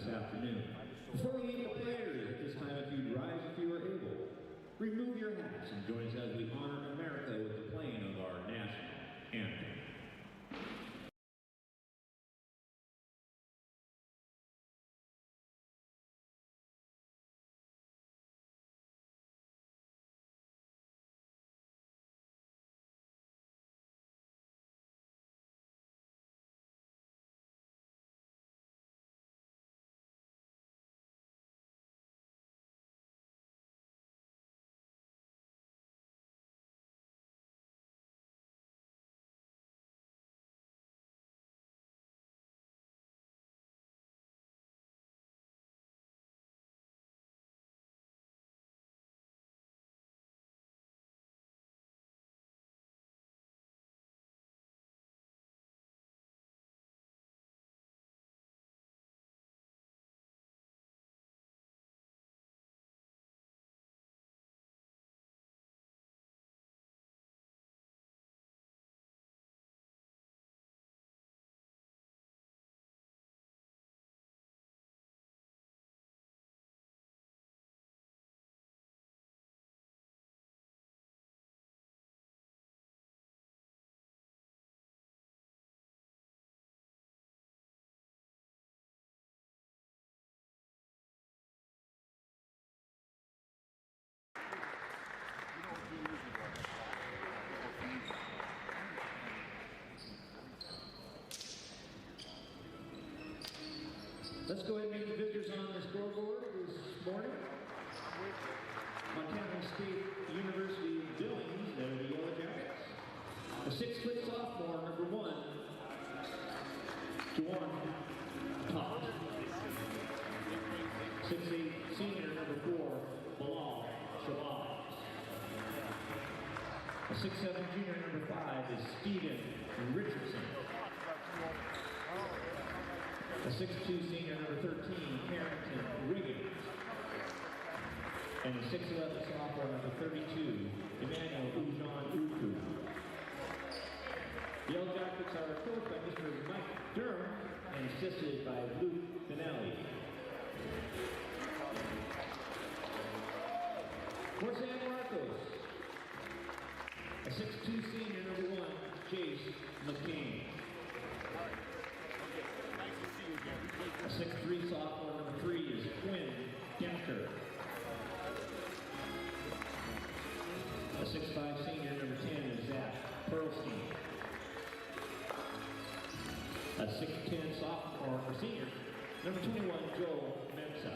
this afternoon. Before we meet the players, at this time, if you'd rise if you are able, remove your hats and join us as we honor America with the playing of our national anthem. Let's go ahead and meet the visitors on the scoreboard this morning. Montana State University Billings, they're the Yellow Jackets. A 6-foot sophomore, number 1, Juwan Todd. 6'8" senior, number 4, Bilal Shabazz. A 6'7" junior, number 5, is Steven Richardson. A 6'2" senior, number 13, Harrington Riggins. And a 6'11" sophomore, number 32, Emmanuel Ujan Uku. The Yellow Jackets are coached by Mr. Mike Durham and assisted by Luke Finelli. For San Marcos, a 6'2" senior, number 1, Chase McCain. A 6'3" sophomore, number 3, is Quinn Dempker. A 6'5" senior, number 10, is Zach Pearlstein. A 6'10" sophomore, or senior, number 21, Joel Mensa.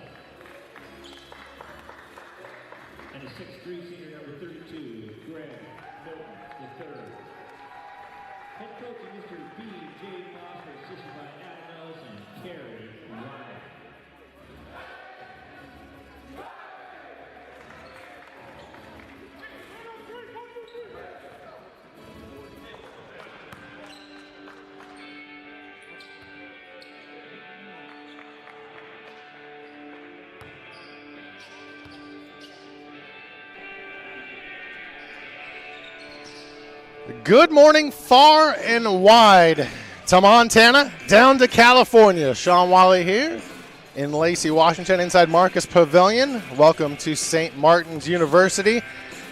And a 6'3" senior, number 32, Greg Milton III. Head coach is Mr. B.J. Foster, assisted by Adam Ellis and Kerry Ryan. Good morning, far and wide, to Montana, down to California. Sean Wally here in Lacey, Washington, inside Marcus Pavilion. Welcome to St. Martin's University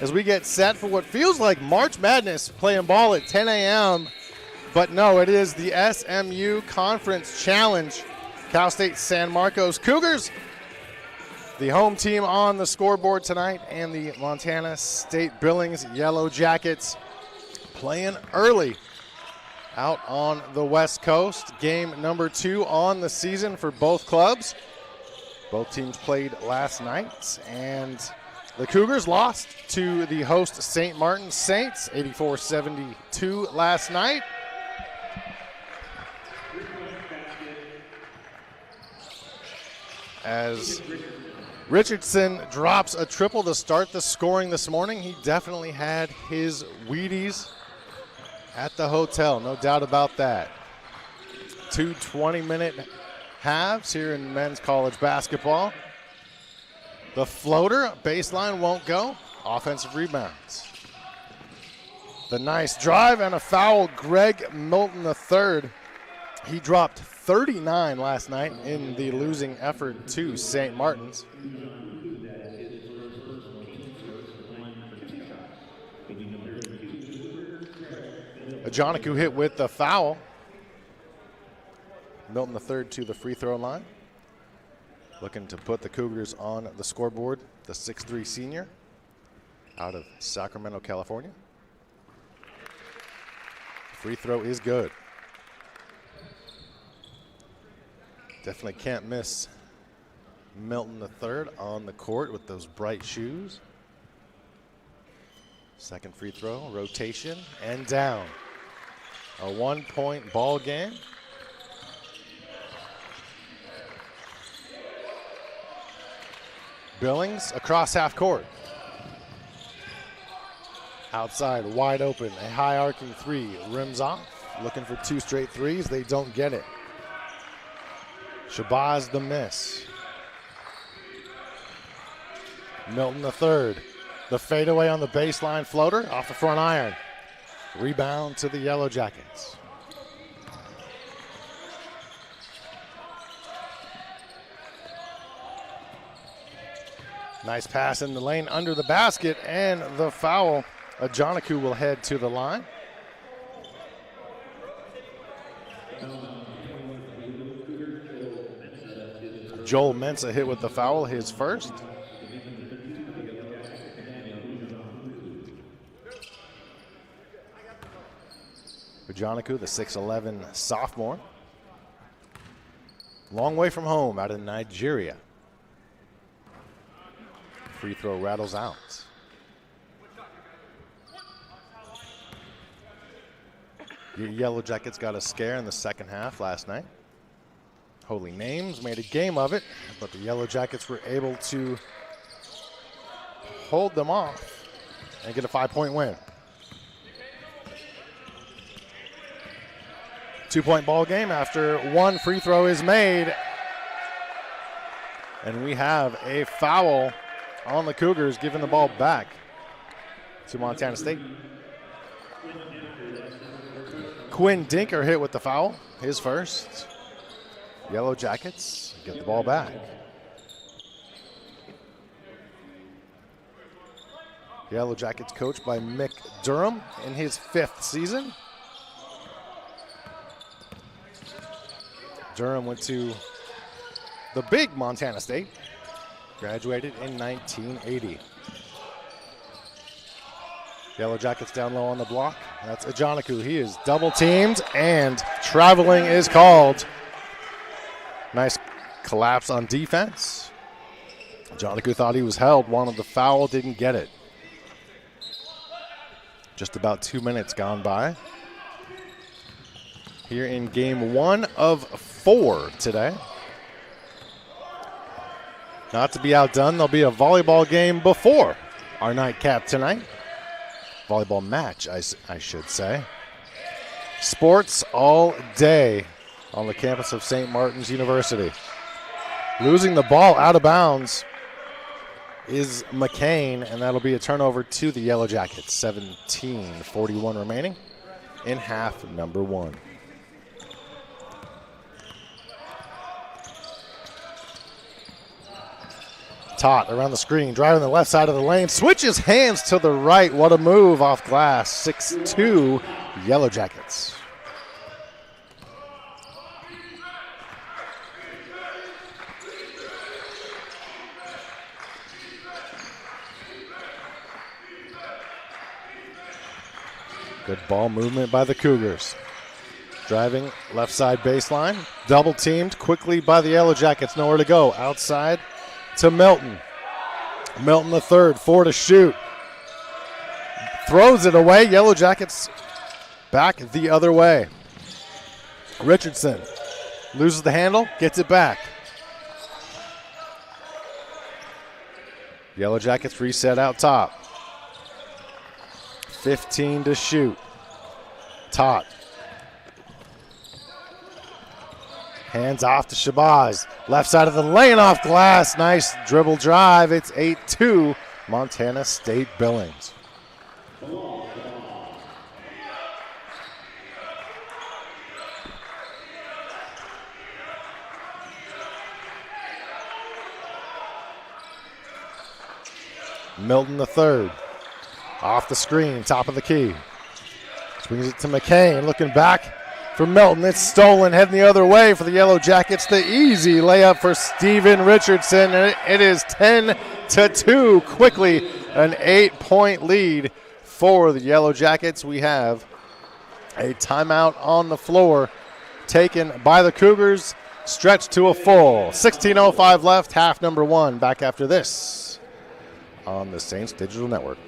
as we get set for what feels like March Madness, playing ball at 10 a.m. But no, it is the SMU Conference Challenge. Cal State San Marcos Cougars, the home team on the scoreboard tonight, and the Montana State Billings Yellow Jackets playing early out on the West Coast. Game number 2 on the season for both clubs. Both teams played last night, and the Cougars lost to the host St. Martin Saints 84-72 last night. As Richardson drops a triple to start the scoring this morning, he definitely had his Wheaties at the hotel, no doubt about that. 2 20-minute halves here in men's college basketball. The floater, baseline won't go. Offensive rebounds. The nice drive and a foul, Greg Milton III. He dropped 39 last night in the losing effort to St. Martin's. Ajanaku hit with the foul. Milton III to the free throw line. Looking to put the Cougars on the scoreboard, the 6'3" senior out of Sacramento, California. Free throw is good. Definitely can't miss Milton III on the court with those bright shoes. Second free throw, rotation, and down. A 1-point ball game. Billings across half court. Outside, wide open, a high arcing three, rims off. Looking for 2 straight threes, they don't get it. Shabazz the miss. Milton III, the fadeaway on the baseline floater off the front iron. Rebound to the Yellow Jackets. Nice pass in the lane under the basket and the foul. Ajanaku will head to the line. Joel Mensah hit with the foul, his first. Ajanaku, the 6'11" sophomore. Long way from home, out of Nigeria. Free throw rattles out. Your Yellow Jackets got a scare in the second half last night. Holy Names made a game of it, but the Yellow Jackets were able to hold them off and get a 5-point win. 2-point ball game after one free throw is made. And we have a foul on the Cougars, giving the ball back to Montana State. Quinn Dinker hit with the foul, his first. Yellow Jackets get the ball back. Yellow Jackets coached by Mick Durham in his 5th season. Durham went to the big Montana State, graduated in 1980. Yellow Jackets down low on the block. That's Ajanaku. He is double teamed and traveling is called. Nice collapse on defense. Ajanaku thought he was held, wanted the foul, didn't get it. Just about 2 minutes gone by. Here in game 1 of 4 today. Not to be outdone, there'll be a volleyball game before our nightcap tonight. Volleyball match, I should say. Sports all day on the campus of St. Martin's University. Losing the ball out of bounds is McCain, and that'll be a turnover to the Yellow Jackets. 17:41 remaining in half number 1. Todd around the screen, driving the left side of the lane, switches hands to the right. What a move off glass. 6-2 Yellow Jackets. Good ball movement by the Cougars. Driving left side baseline, double teamed quickly by the Yellow Jackets. Nowhere to go. Outside to Milton. Milton the third, 4 to shoot. Throws it away. Yellow Jackets back the other way. Richardson loses the handle, gets it back. Yellow Jackets reset out top. 15 to shoot. Tot. Hands off to Shabazz. Left side of the lane off glass. Nice dribble drive. It's 8-2 Montana State Billings. Milton the third. Off the screen, top of the key. Swings it to McCain, looking back for Milton. It's stolen, heading the other way for the Yellow Jackets. The easy layup for Steven Richardson, and it is 10-2 quickly, an 8-point lead for the Yellow Jackets. We have a timeout on the floor taken by the Cougars, stretched to a full. 16:05 left, half number one. Back after this on the Saints Digital Network.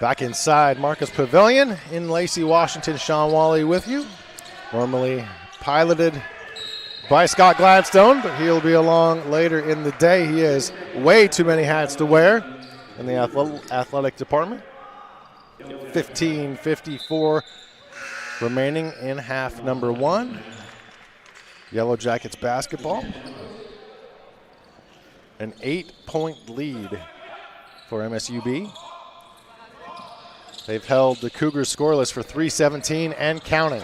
Back inside Marcus Pavilion in Lacey, Washington. Sean Wally with you. Normally piloted by Scott Gladstone, but he'll be along later in the day. He has way too many hats to wear in the athletic department. 15:54 remaining in half number one. Yellow Jackets basketball. An 8-point lead for MSU-B. They've held the Cougars scoreless for 3:17 and counting.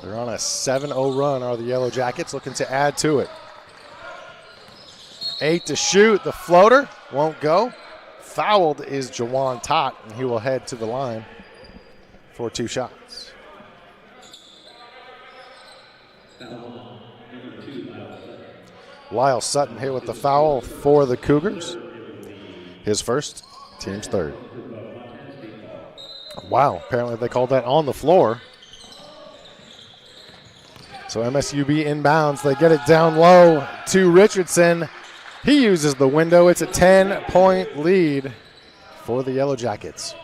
They're on a 7-0 run, are the Yellow Jackets, looking to add to it. 8 to shoot, the floater won't go. Fouled is Jawan Tott, and he will head to the line for 2 shots. Lyle Sutton hit with the foul for the Cougars. His first, team's third. Wow, apparently they called that on the floor. So MSU-B inbounds. They get it down low to Richardson. He uses the window. It's a 10-point lead for the Yellow Jackets.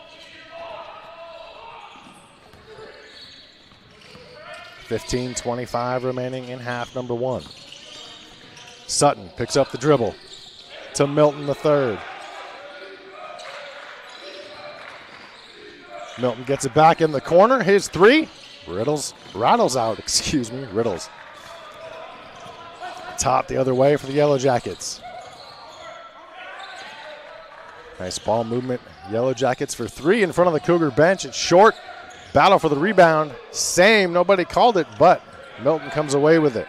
15:25 remaining in half number one. Sutton picks up the dribble to Milton the third. Milton gets it back in the corner. His three. Riddles out. Top the other way for the Yellow Jackets. Nice ball movement. Yellow Jackets for three in front of the Cougar bench. It's short. Battle for the rebound. Same. Nobody called it, but Milton comes away with it.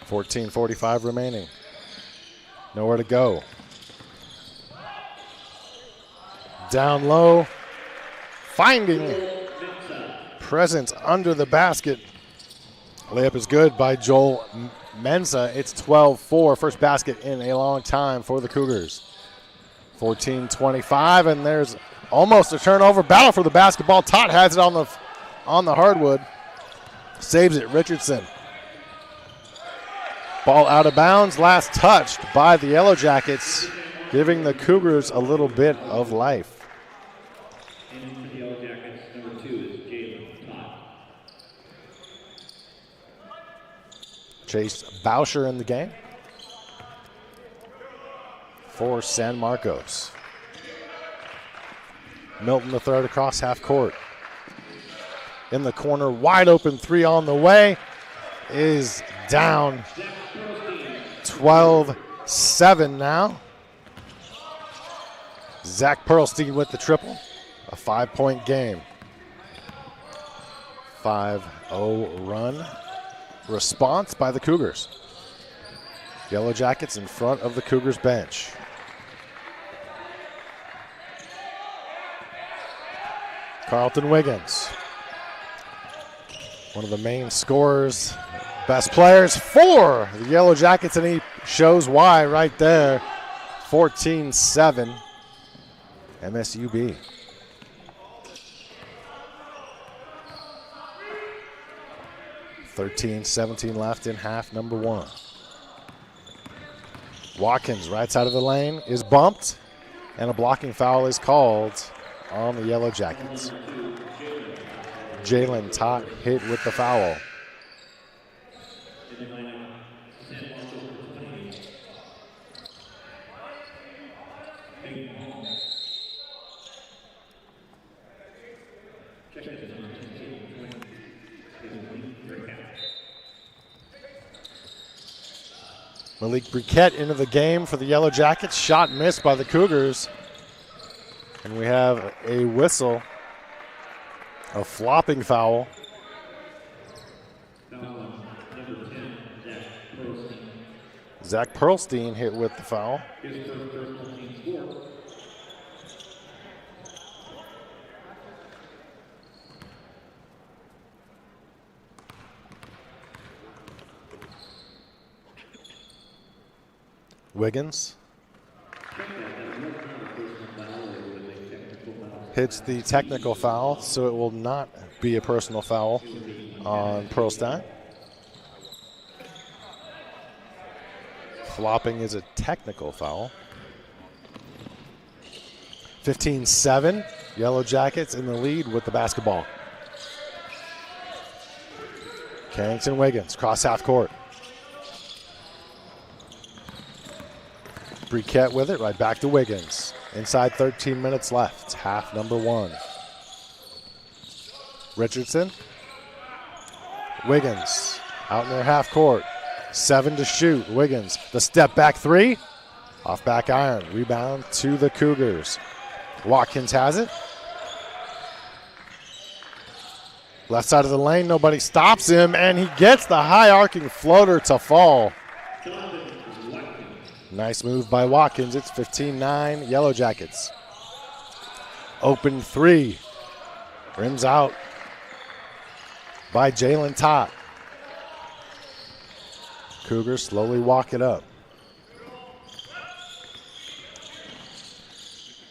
$14:45 remaining. Nowhere to go. Down low. Finding presence under the basket. Layup is good by Joel Mensah. It's 12-4. First basket in a long time for the Cougars. 14:25, and there's almost a turnover. Battle for the basketball. Tott has it on the hardwood. Saves it. Richardson. Ball out of bounds. Last touched by the Yellow Jackets, giving the Cougars a little bit of life. And the Yellow Jackets, number 2 is Jalen Tott. Chase Boucher in the game for San Marcos. Milton the third across half court. In the corner, wide open three on the way. Is down. 12 7 now. Zach Pearlstein with the triple. A 5-point game. 5-0 run response by the Cougars. Yellow Jackets in front of the Cougars bench. Carlton Wiggins, one of the main scorers, best players for the Yellow Jackets, and he shows why right there. 14-7, MSU-B. $13-17 left in half number 1. Watkins, right side of the lane, is bumped, and a blocking foul is called on the Yellow Jackets. Jalen Tott hit with the foul. Malik Briquette into the game for the Yellow Jackets. Shot missed by the Cougars. And we have a whistle, a flopping foul. Zach Pearlstein hit with the foul. Wiggins hits the technical foul, so it will not be a personal foul on Pearlstein. Flopping is a technical foul. 15-7, Yellow Jackets in the lead with the basketball. Carrington Wiggins, cross half court. Briquette with it, right back to Wiggins. Inside 13 minutes left, half number 1. Richardson. Wiggins out near half court. 7 to shoot. Wiggins, the step back 3. Off back iron. Rebound to the Cougars. Watkins has it. Left side of the lane, nobody stops him, and he gets the high arcing floater to fall. Nice move by Watkins. It's 15-9, Yellow Jackets. Open 3. Rims out by Jalen Tott. Cougars slowly walk it up.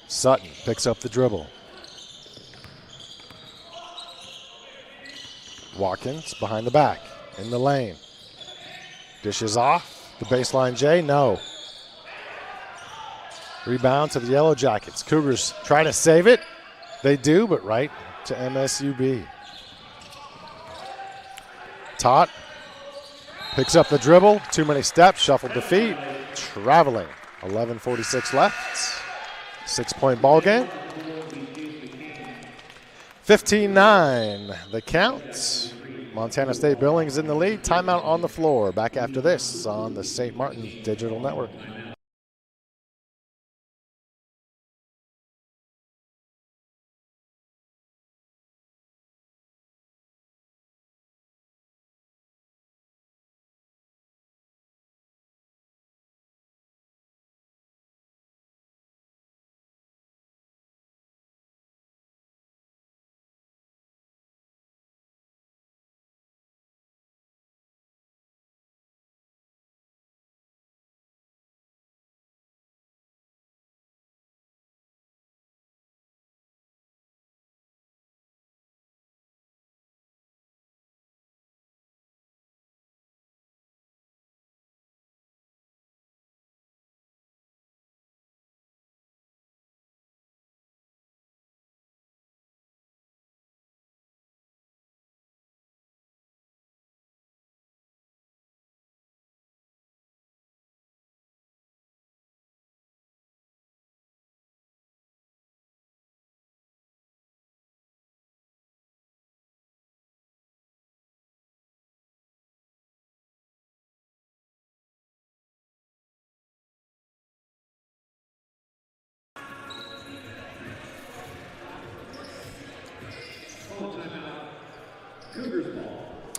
Sutton picks up the dribble. Watkins behind the back in the lane. Dishes off. The baseline J, no. Rebound to the Yellow Jackets. Cougars try to save it. They do, but right to MSU-B. Tott picks up the dribble. Too many steps, shuffled to feet. Traveling. 11:46 left. 6-point ball game. 15-9 the count. Montana State Billings in the lead. Timeout on the floor. Back after this on the St. Martin Digital Network.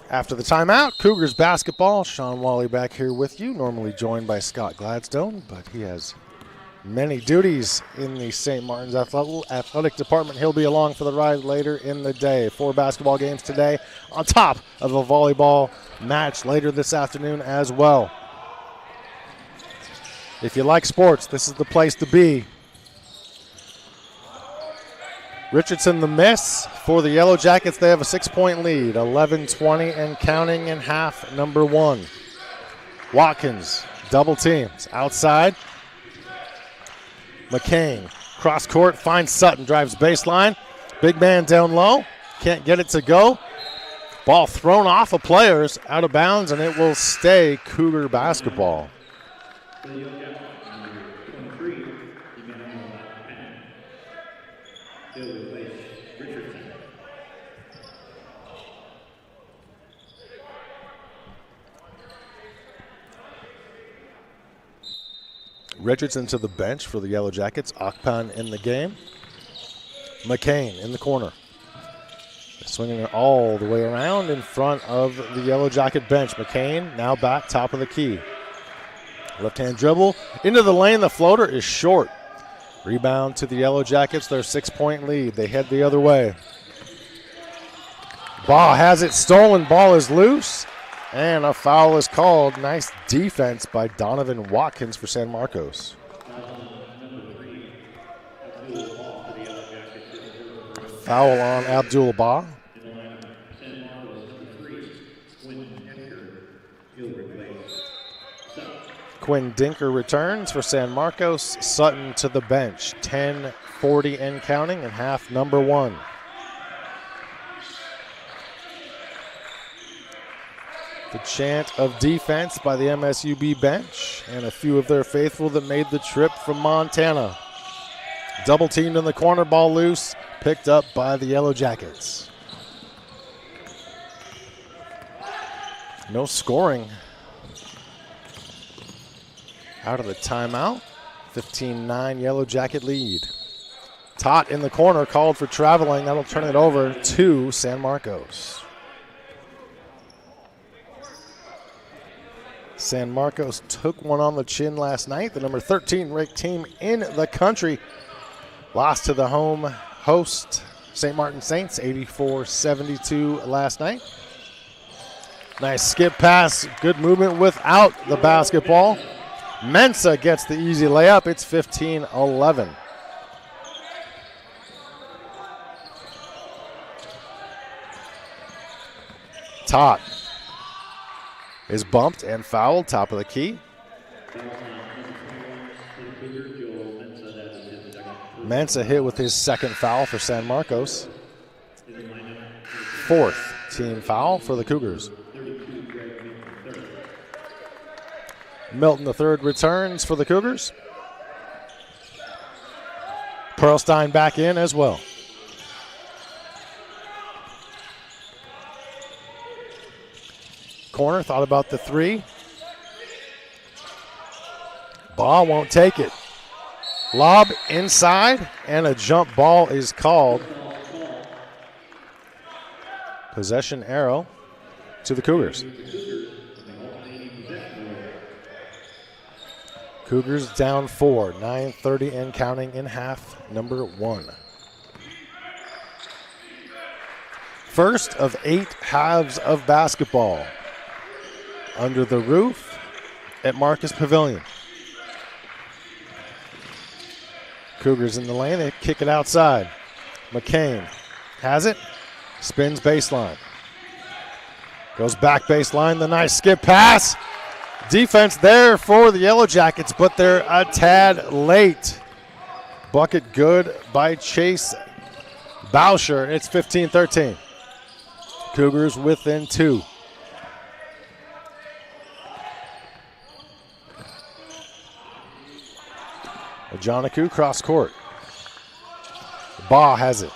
After the timeout, Cougars basketball. Sean Wally back here with you, normally joined by Scott Gladstone, but he has many duties in the St. Martin's athletic department. He'll be along for the ride later in the day. 4 basketball games today on top of a volleyball match later this afternoon as well. If you like sports, this is the place to be. Richardson the miss for the Yellow Jackets. They have a 6-point lead, 11-20 and counting in half number 1. Watkins double teams outside. McCain, cross court, finds Sutton, drives baseline. Big man down low, can't get it to go. Ball thrown off of players, out of bounds, and it will stay Cougar basketball. Richardson to the bench for the Yellow Jackets. Akpan in the game. McCain in the corner. Swinging it all the way around in front of the Yellow Jacket bench. McCain now back top of the key. Left-hand dribble into the lane. The floater is short. Rebound to the Yellow Jackets. Their 6-point lead. They head the other way. Ball has it stolen. Ball is loose. And a foul is called. Nice defense by Donovan Watkins for San Marcos. Foul on Abdul-Bah. Quinn Dinker returns for San Marcos. Sutton to the bench. 10:40 and counting in half number 1. The chant of defense by the MSU-B bench and a few of their faithful that made the trip from Montana. Double teamed in the corner, ball loose, picked up by the Yellow Jackets. No scoring out of the timeout. 15-9 Yellow Jacket lead. Tot in the corner called for traveling. That'll turn it over to San Marcos. San Marcos took one on the chin last night. The number 13 ranked team in the country lost to the home host, St. Martin Saints, 84-72 last night. Nice skip pass, good movement without the basketball. Mensah gets the easy layup. It's 15-11. Tot is bumped and fouled, top of the key. Mensah hit with his second foul for San Marcos. 4th team foul for the Cougars. Milton the third returns for the Cougars. Perlstein back in as well. Corner, thought about the 3. Ball won't take it. Lob inside, and a jump ball is called. Possession arrow to the Cougars. Cougars down 4, 9:30 and counting in half number 1. First of 8 halves of basketball under the roof at Marcus Pavilion. Cougars in the lane, they kick it outside. McCain has it, spins baseline. Goes back baseline, the nice skip pass. Defense there for the Yellow Jackets, but they're a tad late. Bucket good by Chase Boucher. It's 15-13. Cougars within 2. Joniku cross court. Baugh has it.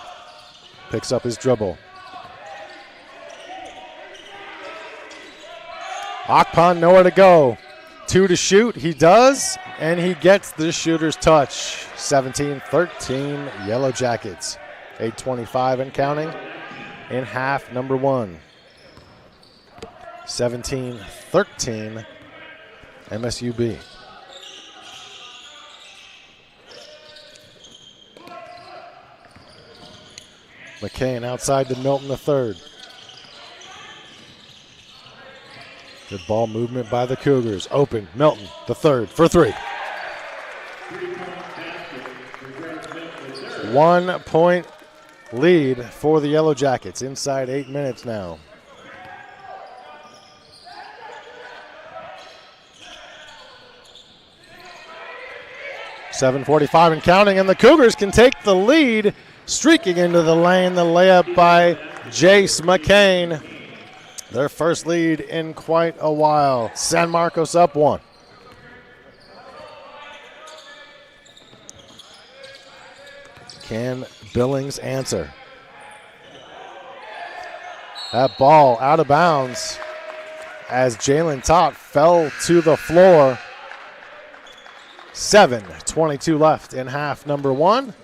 Picks up his dribble. Akpan nowhere to go. 2 to shoot. He does, and he gets the shooter's touch. 17-13 Yellow Jackets. 8:25 and counting in half number 1. 17-13 MSU-B. McCain outside to Milton the third. Good ball movement by the Cougars. Open, Milton the third for three. 1 point lead for the Yellow Jackets. Inside 8 minutes now. .7:45 and counting, and the Cougars can take the lead. Streaking into the lane, the layup by Jace McCain. Their first lead in quite a while. San Marcos up 1. Can Billings answer? That ball out of bounds as Jalen Tott fell to the floor. 7:22 left in half number 1.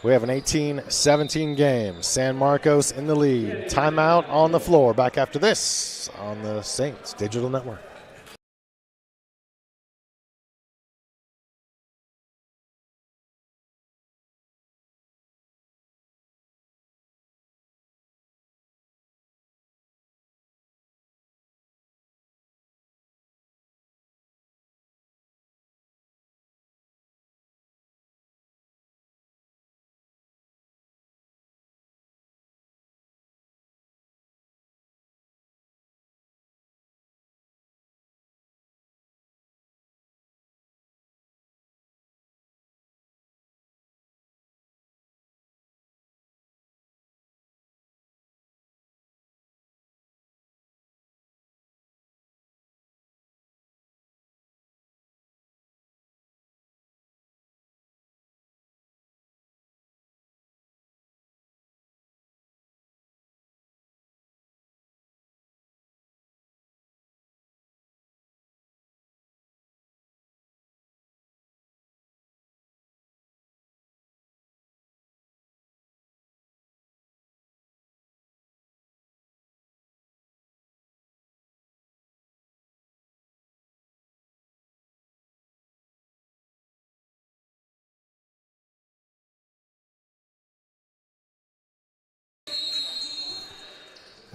We have an 18-17 game. San Marcos in the lead. Timeout on the floor. Back after this on the Saints Digital Network.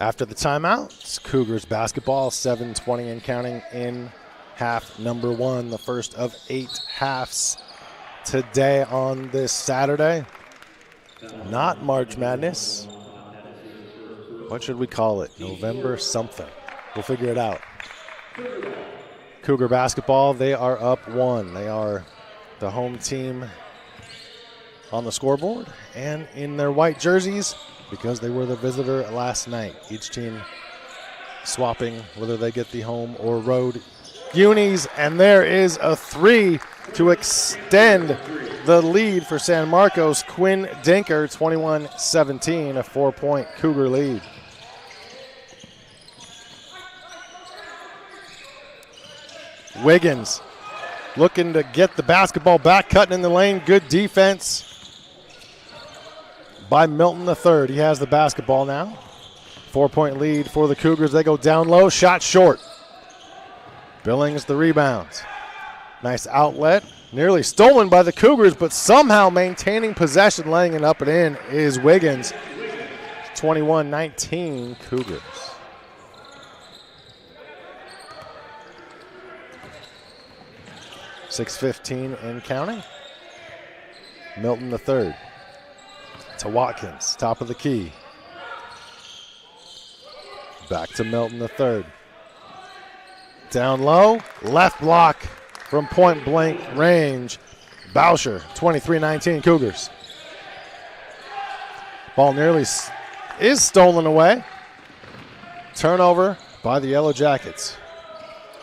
After the timeout, it's Cougars basketball, 7:20 and counting in half number 1, the first of 8 halves today on this Saturday. Not March Madness. What should we call it? November something. We'll figure it out. Cougar basketball, they are up 1. They are the home team on the scoreboard and in their white jerseys, because they were the visitor last night. Each team swapping whether they get the home or road unis, and there is a 3 to extend the lead for San Marcos. Quinn Dinker, 21-17, a 4-point Cougar lead. Wiggins looking to get the basketball back, cutting in the lane. Good defense by Milton the third. He has the basketball now. 4-point lead for the Cougars. They go down low, shot short. Billings the rebounds. Nice outlet. Nearly stolen by the Cougars, but somehow maintaining possession, laying it up and in is Wiggins. 21-19 Cougars. .6:15 and counting. Milton the third. To Watkins, top of the key. Back to Milton the third. Down low, left block from point blank range. Boucher, 23-19 Cougars. Ball nearly is stolen away. Turnover by the Yellow Jackets.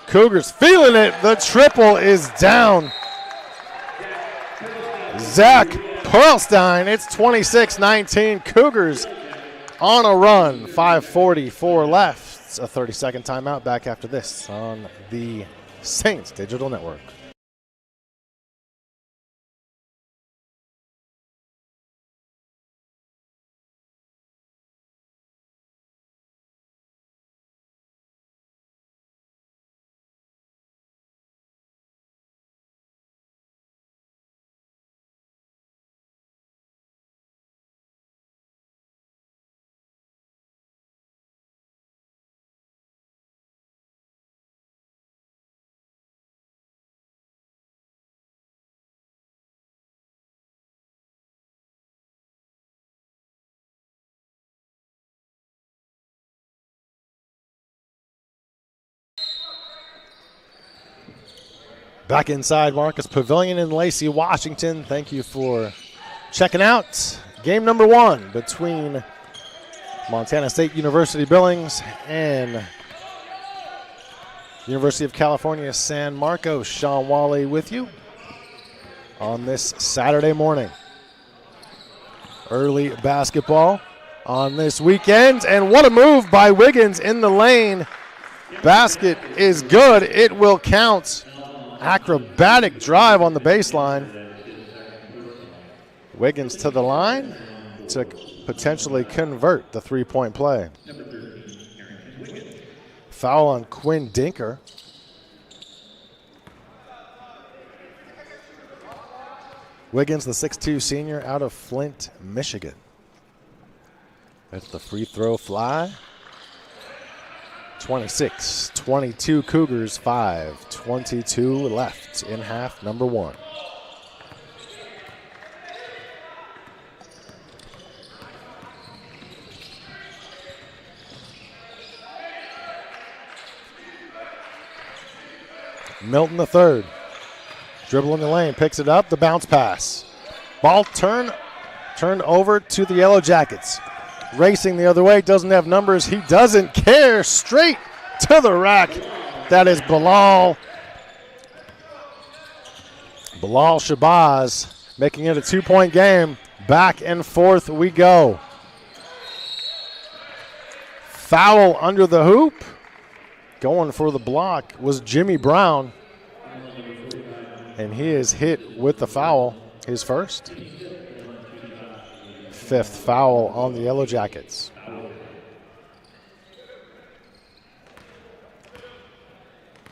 Cougars feeling it. The triple is down. Zach Perlstein, it's 26-19. Cougars on a run. 5:44 left. It's a 30-second timeout. Back after this on the Saints Digital Network. Back inside Marcus Pavilion in Lacey, Washington. Thank you for checking out game number 1 between Montana State University Billings and University of California San Marcos. Sean Wally with you on this Saturday morning. Early basketball on this weekend, and what a move by Wiggins in the lane. Basket is good. It will count. Acrobatic drive on the baseline. Wiggins to the line to potentially convert the three-point play. Foul on Quinn Dinker. Wiggins, the 6'2 senior out of Flint, Michigan. That's the free throw fly. 26-22 Cougars, 5:22 left in half number 1. Milton the third. Dribble in the lane, picks it up, the bounce pass. Ball turned over to the Yellow Jackets. Racing the other way, doesn't have numbers, he doesn't care, straight to the rack. That is Bilal Shabazz, making it a 2-point game. Back and forth we go. Foul under the hoop. Going for the block was Jimmy Brown. And he is hit with the foul, his first. 5th foul on the Yellow Jackets.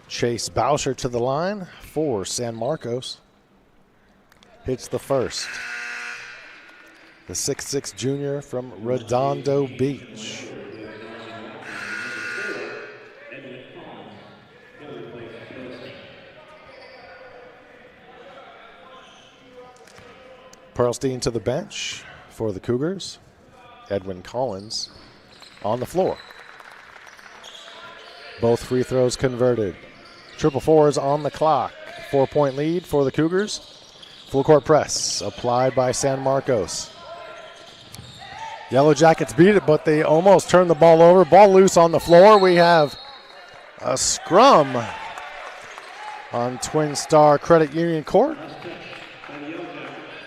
Chase Boucher to the line for San Marcos. Hits the first. The 6'6 junior from Redondo Beach. Pearlstein to the bench for the Cougars. Edwin Collins on the floor. Both free throws converted. Triple fours on the clock. 4-point lead for the Cougars. Full court press applied by San Marcos. Yellow Jackets beat it, but they almost turned the ball over. Ball loose on the floor. We have a scrum on Twin Star Credit Union Court.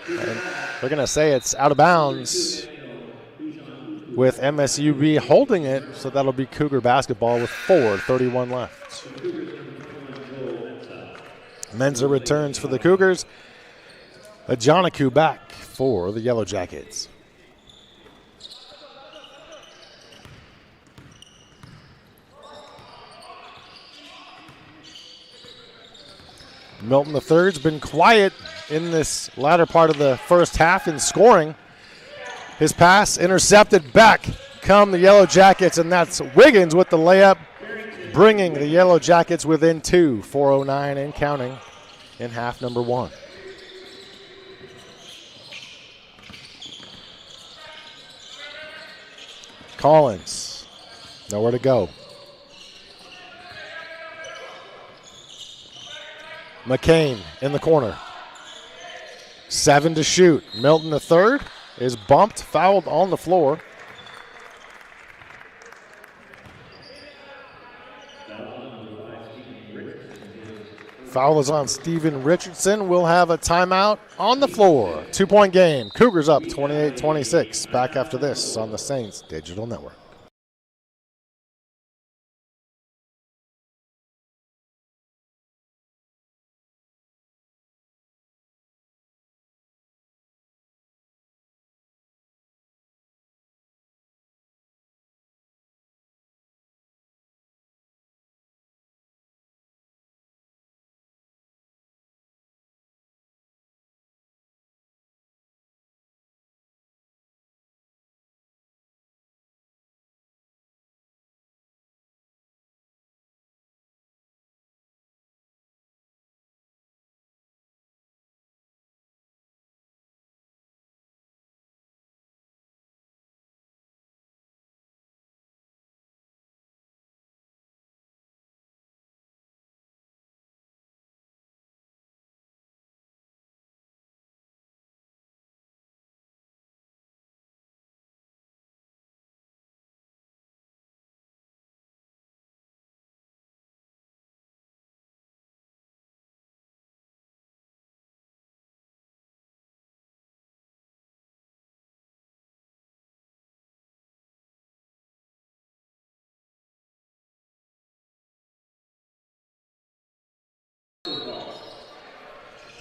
And they're going to say it's out of bounds with MSU-B holding it, so that'll be Cougar basketball with 4:31 left. Menza returns for the Cougars. Ajanaku back for the Yellow Jackets. Milton III's been quiet in this latter part of the first half in scoring. His pass intercepted, back come the Yellow Jackets, and that's Wiggins with the layup, bringing the Yellow Jackets within 2, 4:09 and counting in half number 1. Collins, nowhere to go. McCain in the corner. 7 to shoot. Milton III is bumped, fouled on the floor. Foul is on Steven Richardson. We'll have a timeout on the floor. 2-point game. Cougars up 28-26. Back after this on the Saints Digital Network.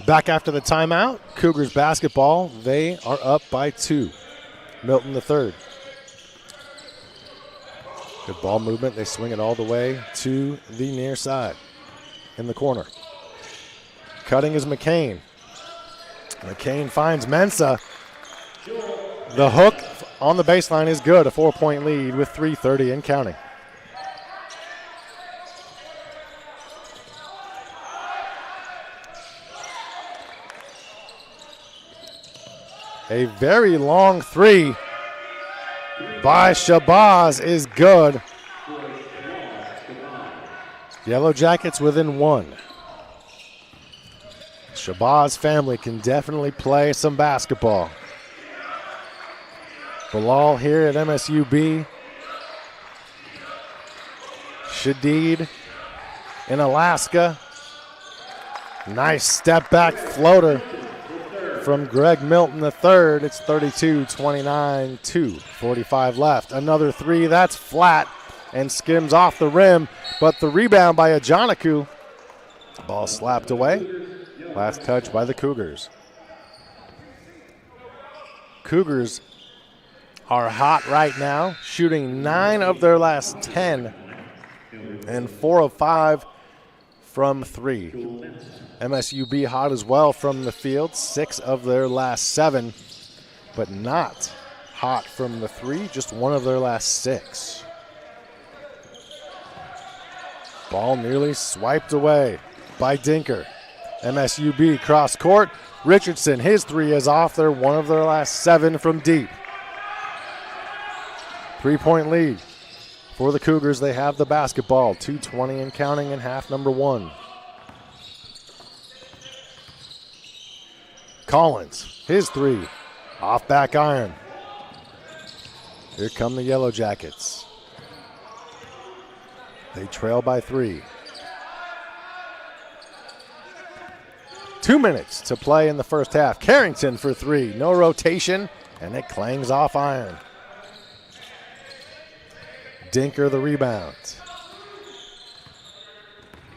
Back after the timeout, Cougars basketball, they are up by 2. Milton the third. Good ball movement. They swing it all the way to the near side in the corner. Cutting is McCain. McCain finds Mensah. The hook on the baseline is good. A 4-point lead with 3:30 and counting. A very long three by Shabazz is good. Yellow Jackets within 1. Shabazz family can definitely play some basketball. Bilal here at MSU-B. Shadid in Alaska. Nice step back floater from Greg Milton III. It's 32-29, 2:45 left. Another three, that's flat and skims off the rim, but the rebound by Ajanaku. Ball slapped away. Last touch by the Cougars. Cougars are hot right now, shooting 9 of their last 10 and 4 of 5 from 3. MSU-B hot as well from the field, 6 of their last 7, but not hot from the 3, just 1 of their last 6. Ball nearly swiped away by Dinker. MSU-B cross court. Richardson, his 3 is off. They're 1 of their last 7 from deep. 3-point lead for the Cougars. They have the basketball. 2:20 and counting in half number 1. Collins, his 3, off back iron. Here come the Yellow Jackets. They trail by 3. 2 minutes to play in the first half. Carrington for 3, no rotation, and it clangs off iron. Dinker the rebound.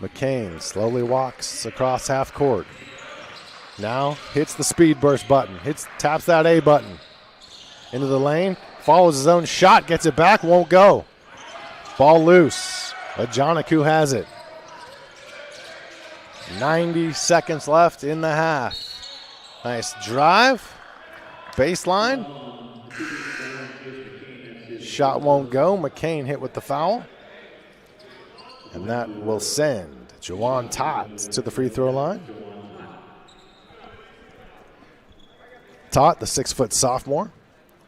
McCain slowly walks across half court. Now hits the speed burst button. Taps that A button. Into the lane. Follows his own shot. Gets it back. Won't go. Ball loose. Ajanaku has it. 90 seconds left in the half. Nice drive. Baseline. Shot won't go. McCain hit with the foul. And that will send Jawan Tott to the free throw line. Tott, the 6-foot sophomore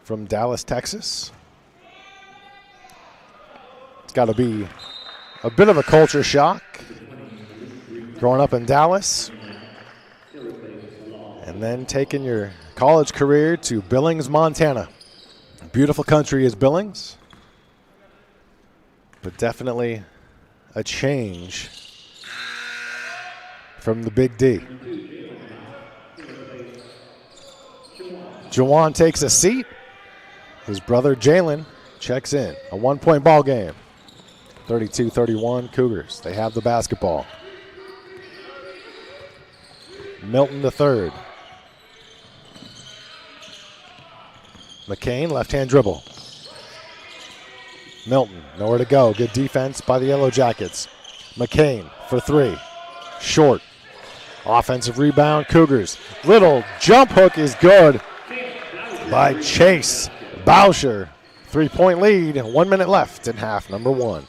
from Dallas, Texas. It's got to be a bit of a culture shock growing up in Dallas and then taking your college career to Billings, Montana. Beautiful country is Billings, but definitely a change from the Big D. Jawan takes a seat. His brother Jalen checks in. A 1-point ball game. 32-31 Cougars. They have the basketball. Milton the third. McCain, left-hand dribble. Milton, nowhere to go. Good defense by the Yellow Jackets. McCain for 3. Short. Offensive rebound, Cougars. Little jump hook is good by Chase Boucher. 3-point lead, 1 minute left in half number 1.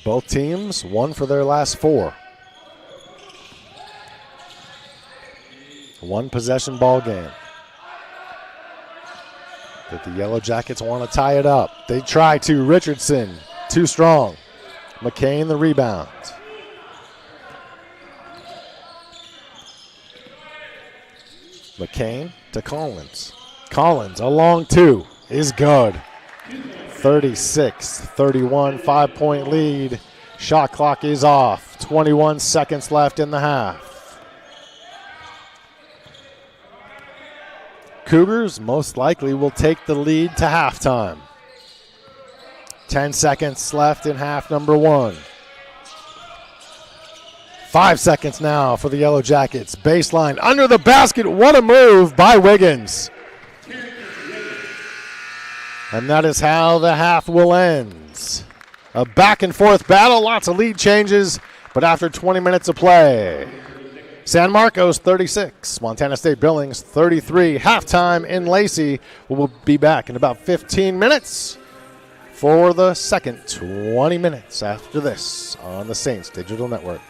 Both teams won for their last 4. 1 possession ball game. But the Yellow Jackets want to tie it up. They try to. Richardson, too strong. McCain the rebound. McCain to Collins. Collins, a long 2 is good. 36-31, 5-point lead. Shot clock is off. 21 seconds left in the half. Cougars most likely will take the lead to halftime. 10 seconds left in half number 1. 5 seconds now for the Yellow Jackets. Baseline under the basket. What a move by Wiggins. And that is how the half will end. A back and forth battle, lots of lead changes, but after 20 minutes of play, San Marcos 36, Montana State Billings 33. Halftime in Lacey. We'll be back in about 15 minutes for the second 20 minutes after this on the Saints Digital Network.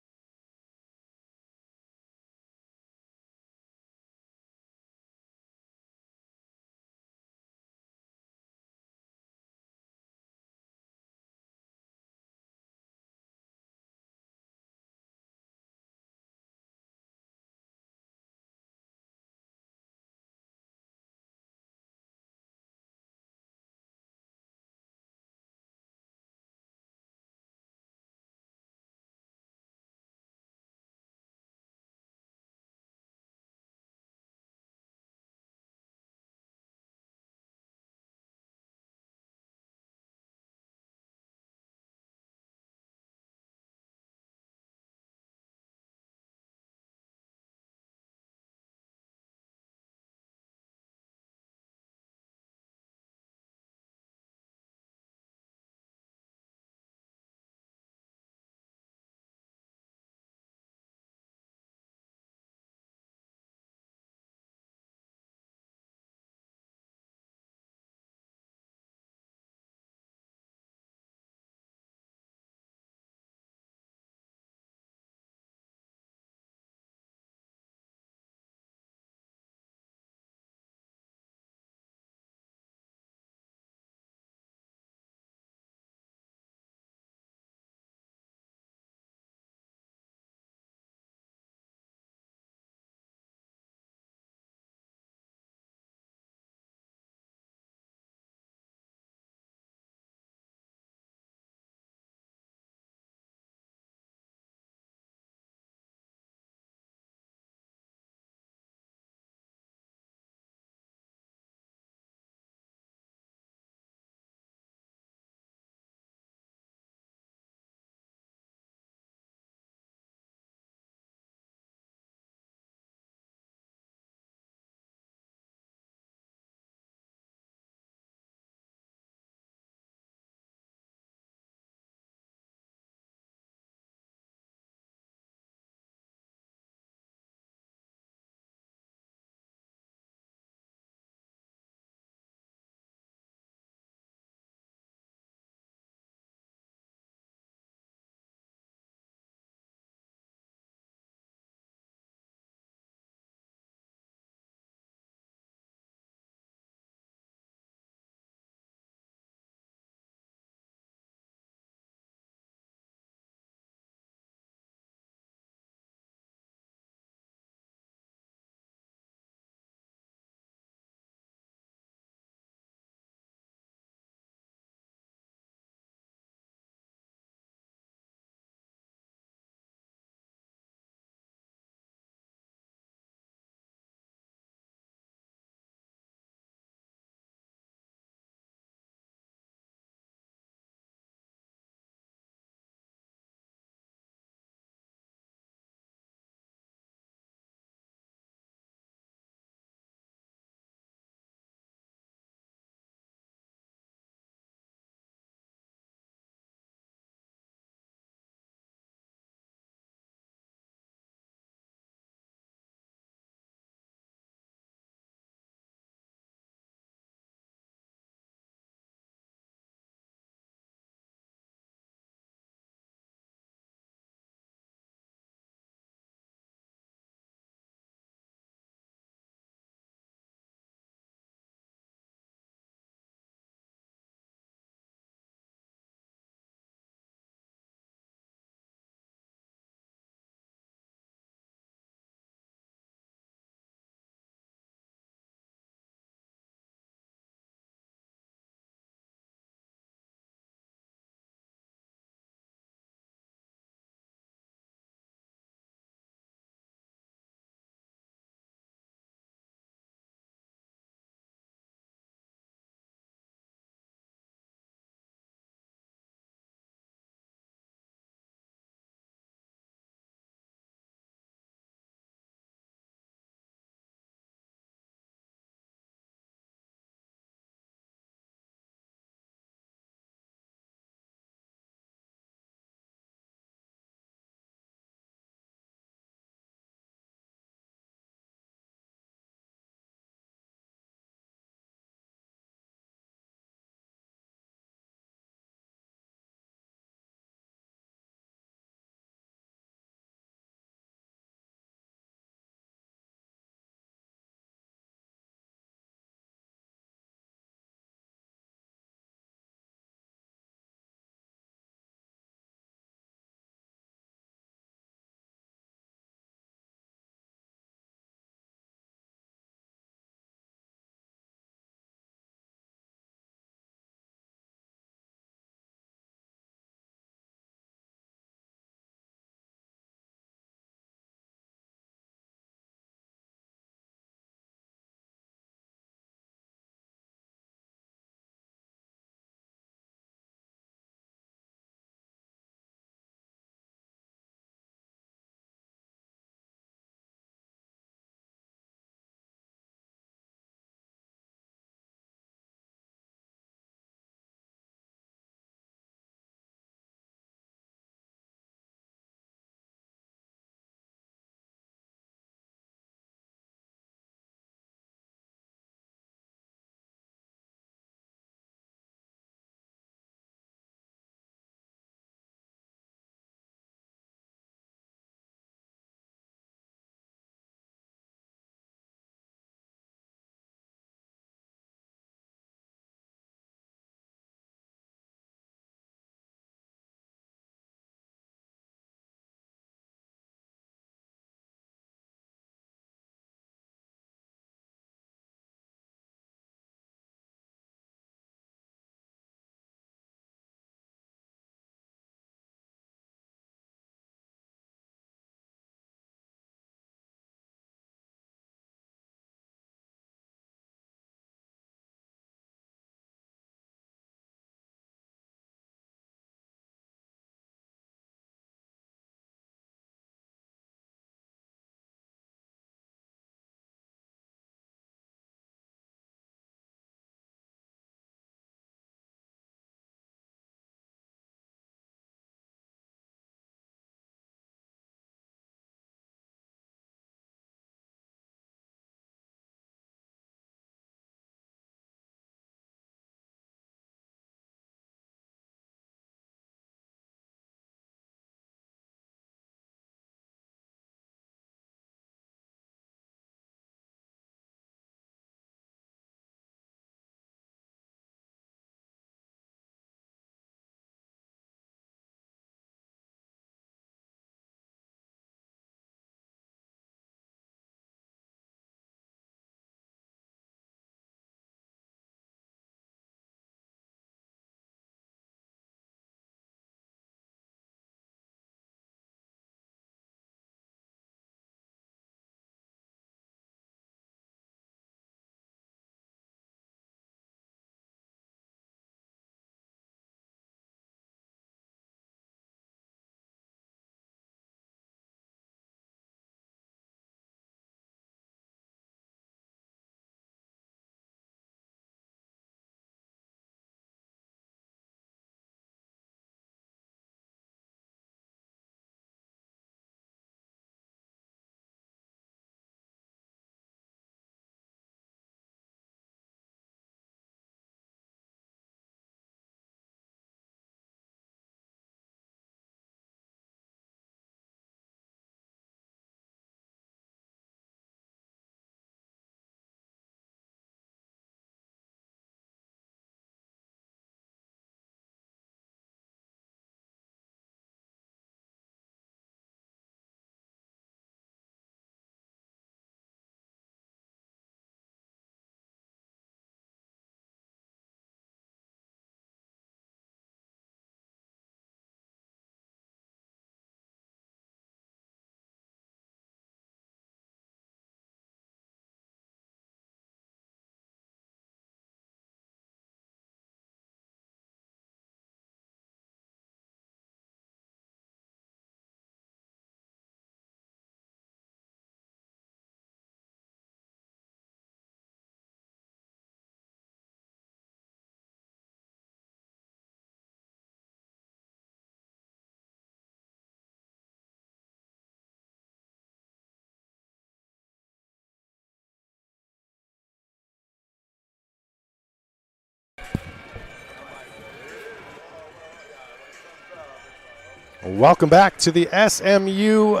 Welcome back to the SMU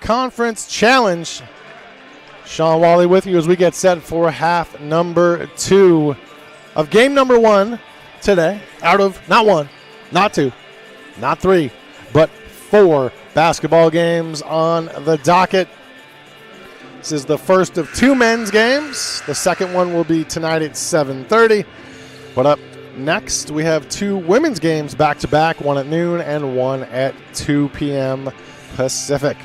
Conference Challenge. Sean Wally with you as we get set for half number 2 of game number 1 today. Out of not 1, not 2, not 3, but 4 basketball games on the docket. This is the first of 2 men's games. The second one will be tonight at 7:30. But up next, we have 2 women's games back-to-back, one at noon and one at 2 p.m. Pacific.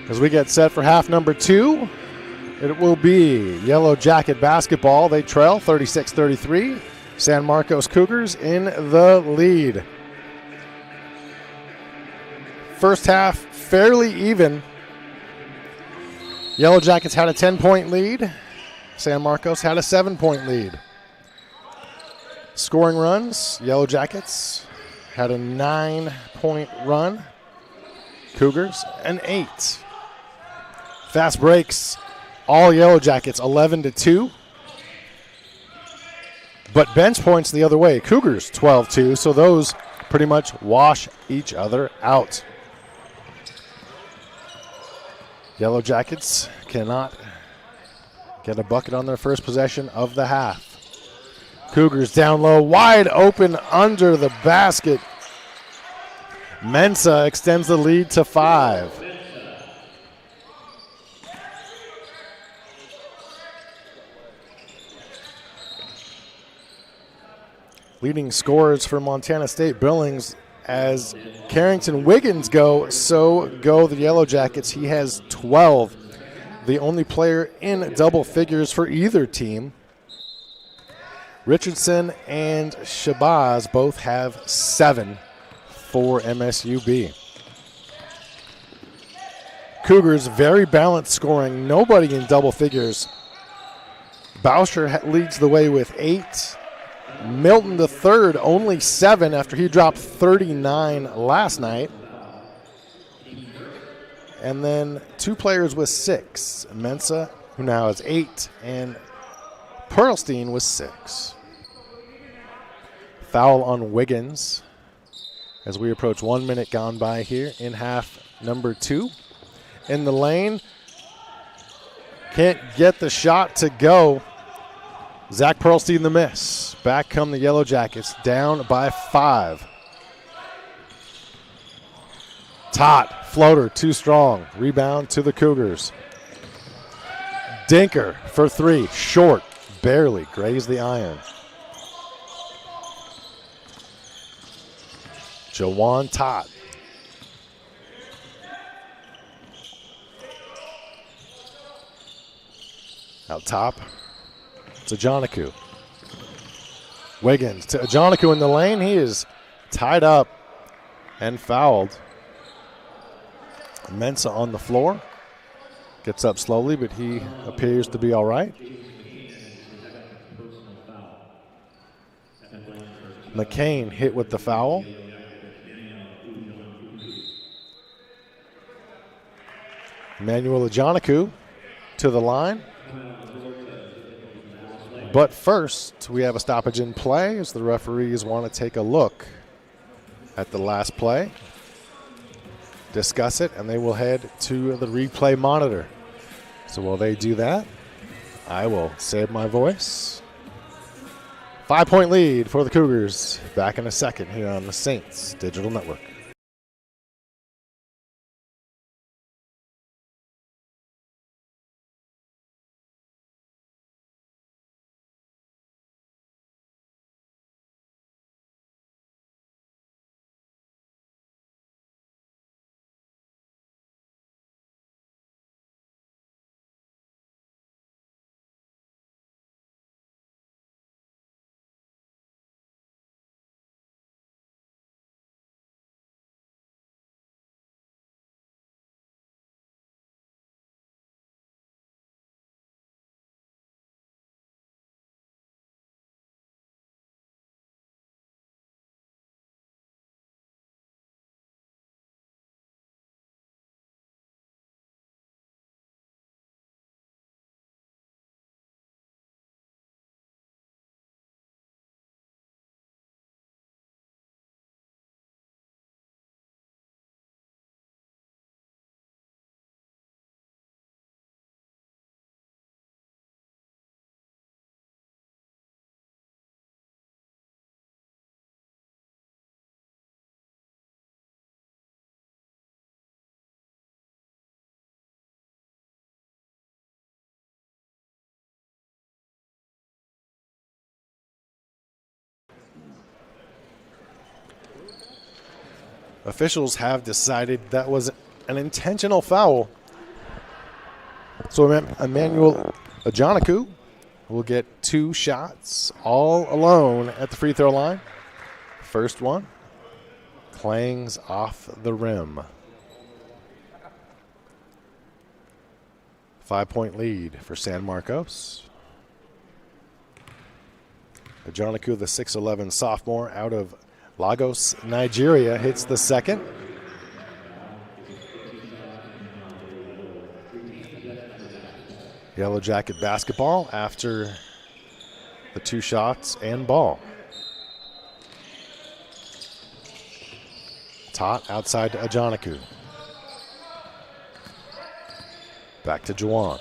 As we get set for half number 2, it will be Yellow Jacket basketball. They trail 36-33. San Marcos Cougars in the lead. First half, fairly even. Yellow Jackets had a 10-point lead. San Marcos had a 7-point lead. Scoring runs, Yellow Jackets had a 9-point run. Cougars, an 8. Fast breaks, all Yellow Jackets, 11-2. But bench points the other way. Cougars, 12-2, so those pretty much wash each other out. Yellow Jackets cannot get a bucket on their first possession of the half. Cougars down low, wide open under the basket. Mensa extends the lead to 5. Leading scorers for Montana State Billings. As Carrington Wiggins go, so go the Yellow Jackets. He has 12. The only player in double figures for either team. Richardson and Shabazz both have 7 for MSU-B. Cougars, very balanced scoring. Nobody in double figures. Bauscher leads the way with 8. Milton the third, only 7 after he dropped 39 last night. And then 2 players with 6. Mensa, who now has 8, and Perlstein with 6. Foul on Wiggins as we approach 1 minute gone by here in half number 2. In the lane, can't get the shot to go. Zach Perlstein the miss. Back come the Yellow Jackets, down by 5. Tot, floater, too strong. Rebound to the Cougars. Dinker for 3, short, barely grazed the iron. Jawan Tot. Out top to Joniku. Wiggins to Joniku in the lane. He is tied up and fouled. Mensa on the floor. Gets up slowly, but he appears to be all right. McCain hit with the foul. Emmanuel Joniku to the line. But first, we have a stoppage in play as the referees want to take a look at the last play, discuss it, and they will head to the replay monitor. So while they do that, I will save my voice. 5-point lead for the Cougars. Back in a second here on the Saints Digital Network. Officials have decided that was an intentional foul. So Emmanuel Ajanaku will get 2 shots all alone at the free throw line. First one clangs off the rim. 5-point lead for San Marcos. Ajanaku, the 6'11 sophomore out of Lagos, Nigeria, hits the second. Yellow Jacket basketball after the 2 shots and ball. Tot outside to Ajanaku. Back to Juwan.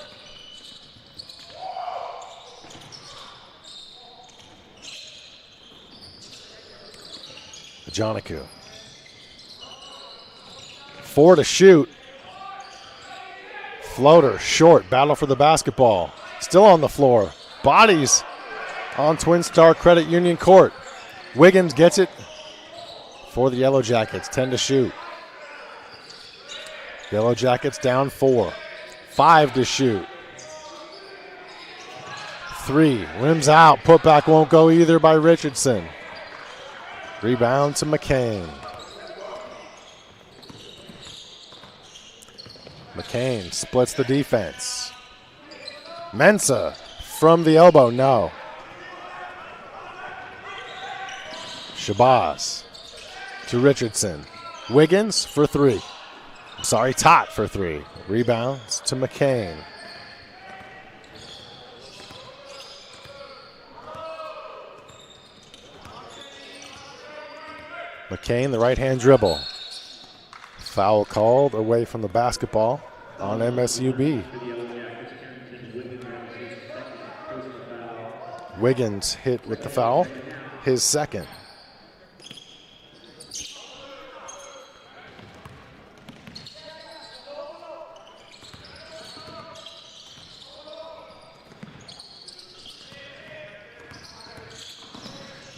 Ajanaku. 4 to shoot. Floater, short, battle for the basketball. Still on the floor. Bodies on Twin Star Credit Union court. Wiggins gets it for the Yellow Jackets. 10 to shoot. Yellow Jackets down 4. 5 to shoot. 3, rims out. Putback won't go either by Richardson. Rebound to McCain. McCain splits the defense. Mensah from the elbow, no. Shabazz to Richardson. Wiggins for 3. Tot for 3. Rebounds to McCain. McCain, the right-hand dribble. Foul called away from the basketball on MSU-B. Wiggins hit with the foul, his second.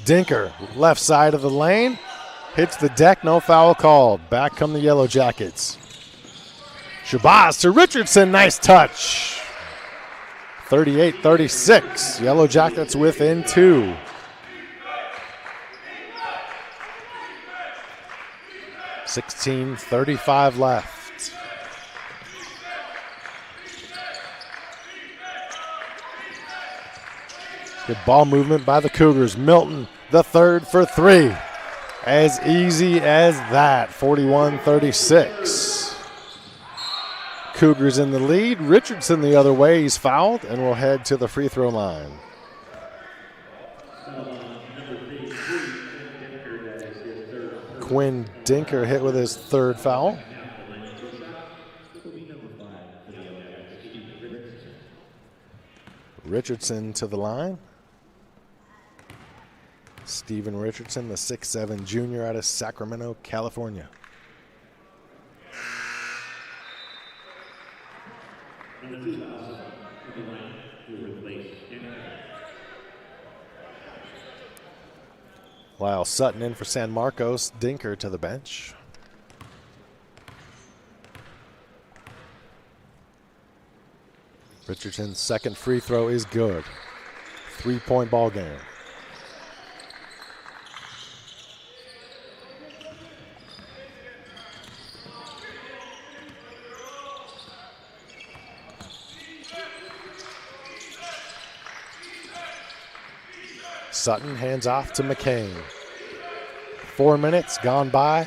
Dinker, left side of the lane. Hits the deck, no foul called. Back come the Yellow Jackets. Shabazz to Richardson, nice touch. 38-36, Yellow Jackets within 2. $16:35 left. Good ball movement by the Cougars. Milton, the third for 3. As easy as that, 41-36. Cougars in the lead. Richardson the other way. He's fouled and will head to the free throw line. Quinn Dinker hit with his 3rd foul. Richardson to the line. Steven Richardson, the 6'7 junior out of Sacramento, California. Lyle Sutton in for San Marcos. Dinker to the bench. Richardson's second free throw is good. 3-point ball game. Sutton hands off to McCain. 4 minutes gone by.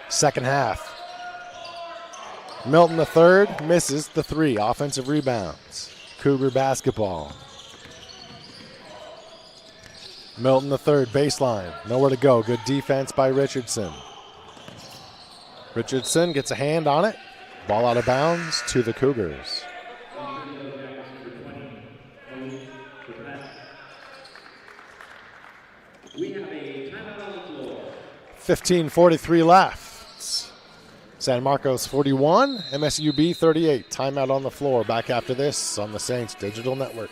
Second half. Milton the third misses the 3. Offensive rebounds. Cougar basketball. Milton the third baseline. Nowhere to go. Good defense by Richardson. Richardson gets a hand on it. Ball out of bounds to the Cougars. 15:43 left. San Marcos 41, MSU-B 38. Timeout on the floor. Back after this on the Saints Digital Network.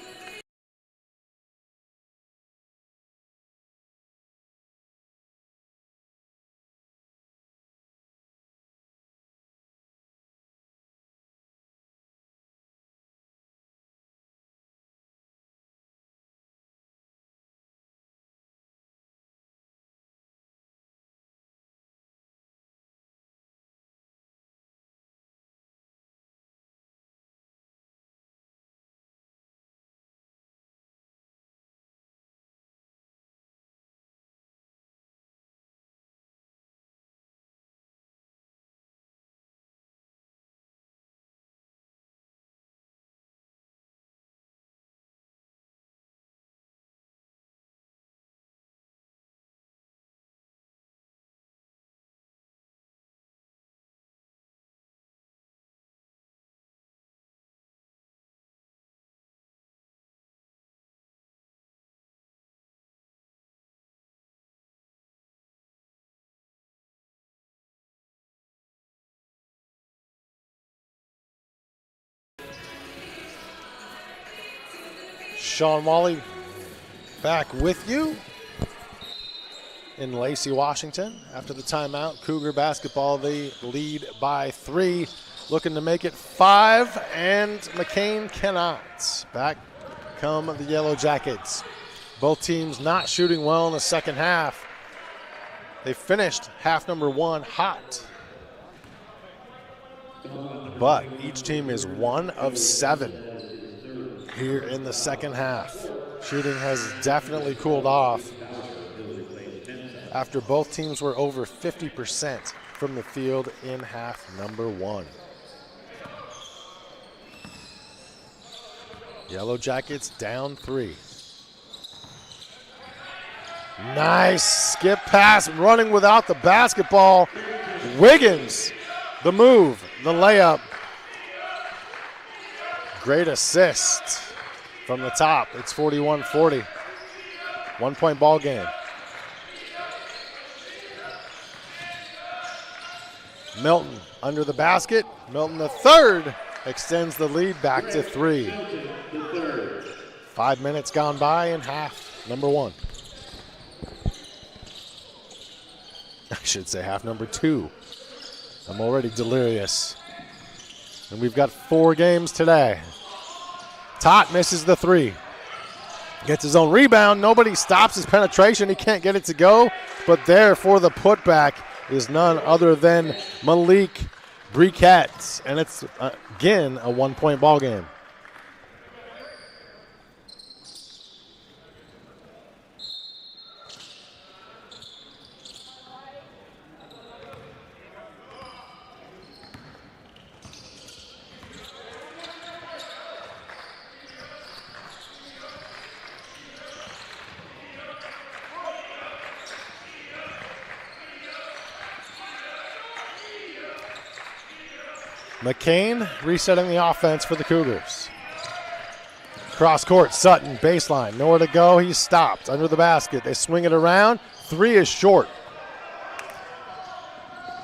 Sean Wally back with you in Lacey, Washington. After the timeout, Cougar basketball, they lead by 3, looking to make it 5, and McCain cannot. Back come the Yellow Jackets. Both teams not shooting well in the second half. They finished half number 1 hot. But each team is 1 of 7 here in the second half. Shooting has definitely cooled off after both teams were over 50% from the field in half number 1. Yellow Jackets down 3. Nice skip pass, running without the basketball. Wiggins, the move, the layup. Great assist from the top. It's 41-40. 1-point ball game. Milton under the basket. Milton the third extends the lead back to 3. 5 minutes gone by in half number 1. I should say half number 2. I'm already delirious. And we've got 4 games today. Tot misses the 3. Gets his own rebound. Nobody stops his penetration. He can't get it to go. But there for the putback is none other than Malik Briquette. And it's, again, a 1-point ball game. McCain resetting the offense for the Cougars. Cross court, Sutton, baseline, nowhere to go. He's stopped under the basket. They swing it around. 3 is short.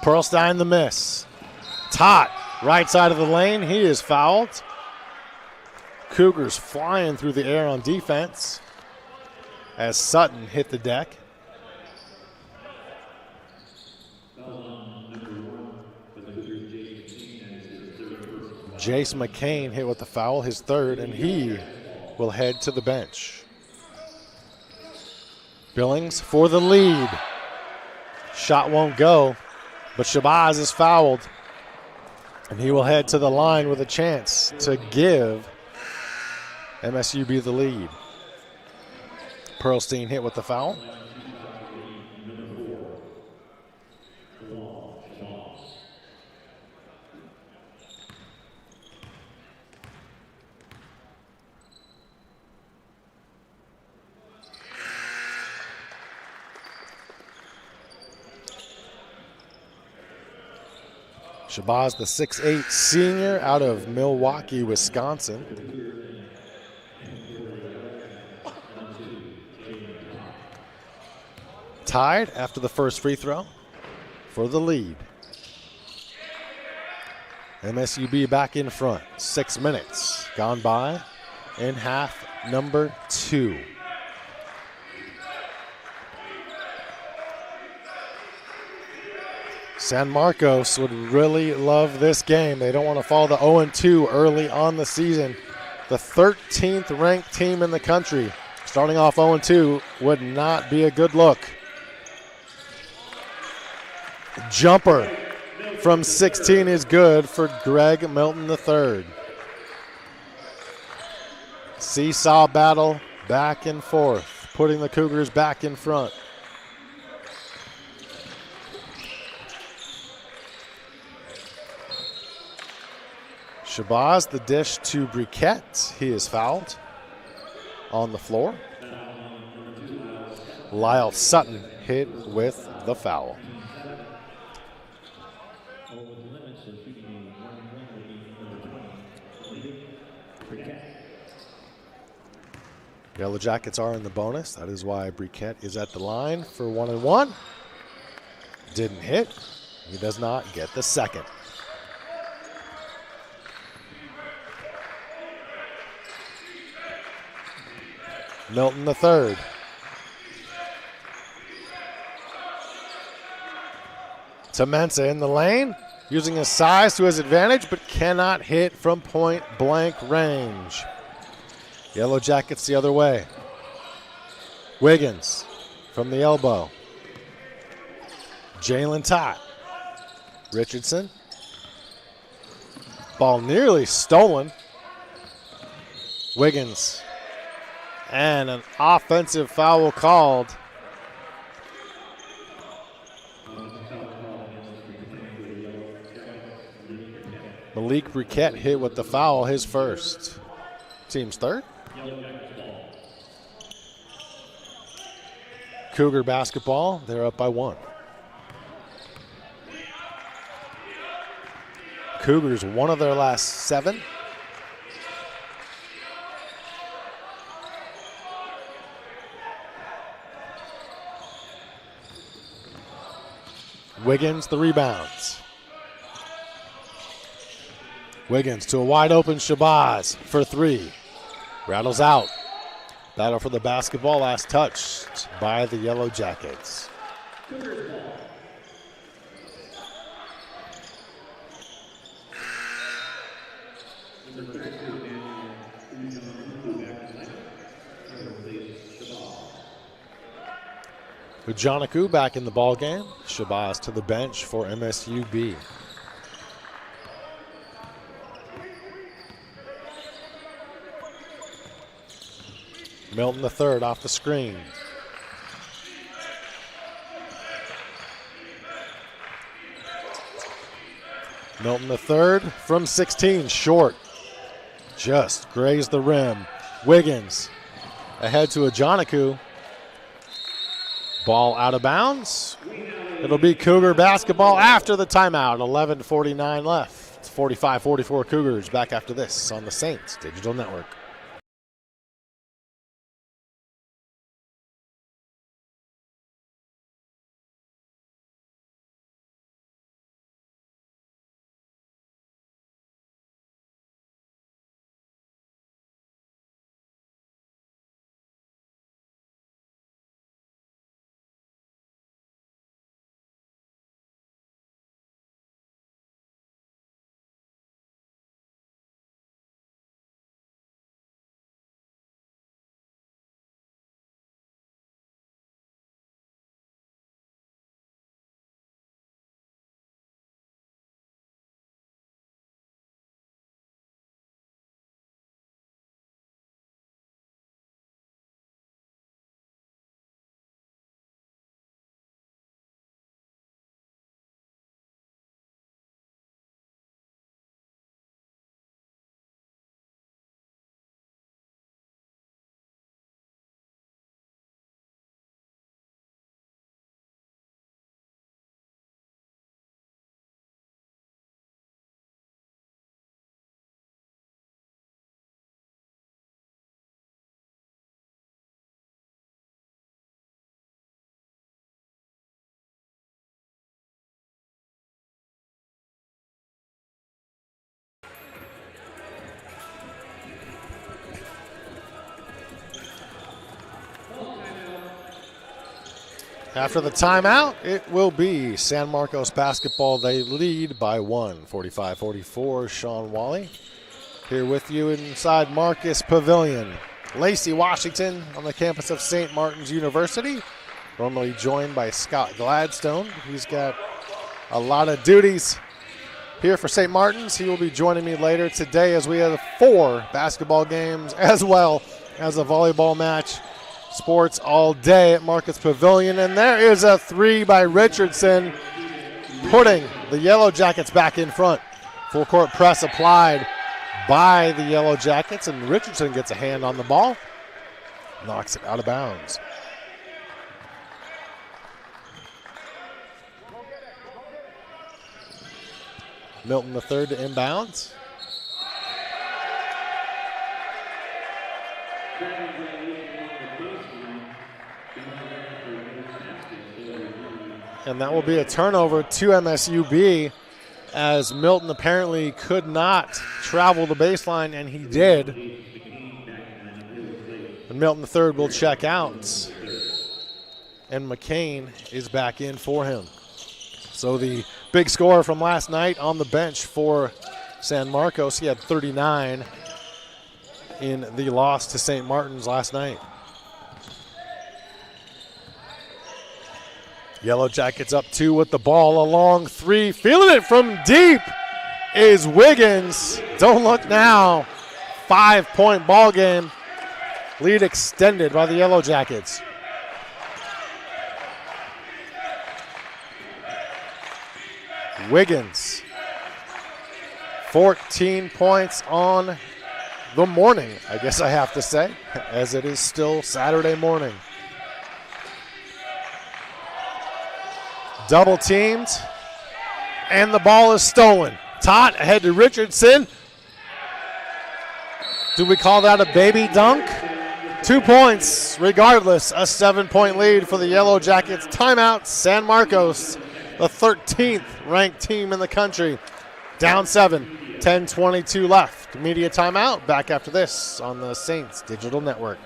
Pearlstein the miss. Tot, right side of the lane. He is fouled. Cougars flying through the air on defense as Sutton hit the deck. Jace McCain hit with the foul, his third, and he will head to the bench. Billings for the lead. Shot won't go, but Shabazz is fouled, and he will head to the line with a chance to give MSU-B the lead. Pearlstein hit with the foul. Shabazz, the 6'8" senior out of Milwaukee, Wisconsin. Tied after the first free throw for the lead. MSU-B back in front. 6 minutes gone by in half number 2. San Marcos would really love this game. They don't want to fall to 0-2 early on the season. The 13th ranked team in the country. Starting off 0-2 would not be a good look. Jumper from 16 is good for Greg Milton III. Seesaw battle back and forth, putting the Cougars back in front. Shabazz, the dish to Briquette. He is fouled on the floor. Lyle Sutton hit with the foul. Yellow Jackets are in the bonus. That is why Briquette is at the line for 1-1. Didn't hit. He does not get the second. Milton the third. To Mensa in the lane, using his size to his advantage, but cannot hit from point blank range. Yellow Jackets the other way. Wiggins from the elbow. Jalen Tott. Richardson. Ball nearly stolen. Wiggins. And an offensive foul called. Malik Briquette hit with the foul, his first. Team's third. Cougar basketball, they're up by 1. Cougars, one of their last 7. Wiggins, the rebounds. Wiggins to a wide open Shabazz for 3. Rattles out. Battle for the basketball, last touched by the Yellow Jackets. Ujanaku back in the ball game. Shabazz to the bench for MSU-B. Milton the third off the screen. Milton the third from 16, short. Just grazed the rim. Wiggins ahead to Ujanaku. Ball out of bounds. It'll be Cougar basketball after the timeout. 11:49 left. It's 45-44 Cougars back after this on the Saints Digital Network. After the timeout, it will be San Marcos basketball. They lead by 1, 45-44. Sean Wally here with you inside Marcus Pavilion. Lacey Washington on the campus of St. Martin's University. Normally joined by Scott Gladstone. He's got a lot of duties here for St. Martin's. He will be joining me later today as we have 4 basketball games as well as a volleyball match. Sports all day at Marcus Pavilion. And there is a 3 by Richardson, putting the Yellow Jackets back in front. Full court press applied by the Yellow Jackets, and Richardson gets a hand on the ball, knocks it out of bounds. Milton the third to inbounds. And that will be a turnover to MSU-B, as Milton apparently could not travel the baseline, and he did. And Milton III will check out. And McCain is back in for him. So the big scorer from last night on the bench for San Marcos. He had 39 in the loss to St. Martin's last night. Yellow Jackets up 2 with the ball. A long 3. Feeling it from deep is Wiggins. Don't look now. 5-point ball game. Lead extended by the Yellow Jackets. Wiggins, 14 points on the morning, I guess I have to say, as it is still Saturday morning. Double teamed, and the ball is stolen. Tott ahead to Richardson. Do we call that a baby dunk? 2 points, regardless, a 7-point lead for the Yellow Jackets. Timeout, San Marcos, the 13th ranked team in the country. Down 7, 10:22 left. Media timeout. Back after this on the Saints Digital Network.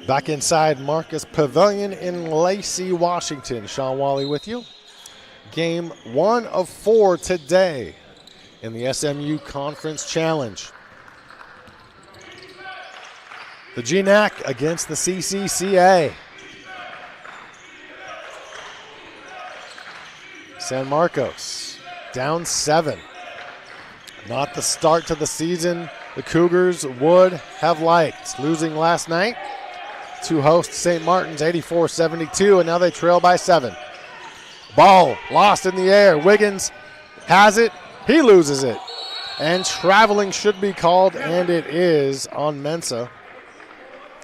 Back inside Marcus Pavilion in Lacey, Washington. Sean Wally with you. Game 1 of 4 today in the SMU Conference Challenge. The GNAC against the CCCA. San Marcos down 7. Not the start to the season the Cougars would have liked. Losing last night to host St. Martin's 84-72, and now they trail by 7. Ball lost in the air. Wiggins has it. He loses it. And traveling should be called, and it is on Mensah,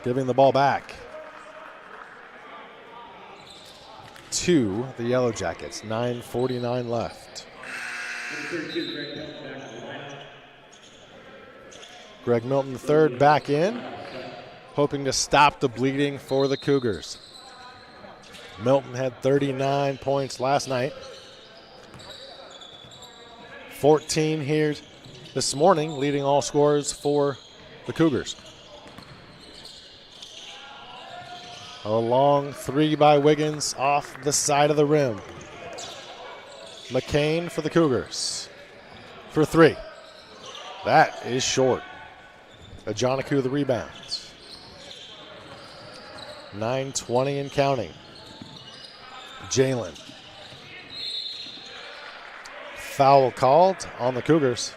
giving the ball back to the Yellow Jackets. 9:49 left. Greg Milton III back in, hoping to stop the bleeding for the Cougars. Milton had 39 points last night. 14 here this morning, leading all scorers for the Cougars. A long 3 by Wiggins off the side of the rim. McCain for the Cougars for 3. That is short. Ajanaku the rebound. 9:20 and counting. Jalen. Foul called on the Cougars.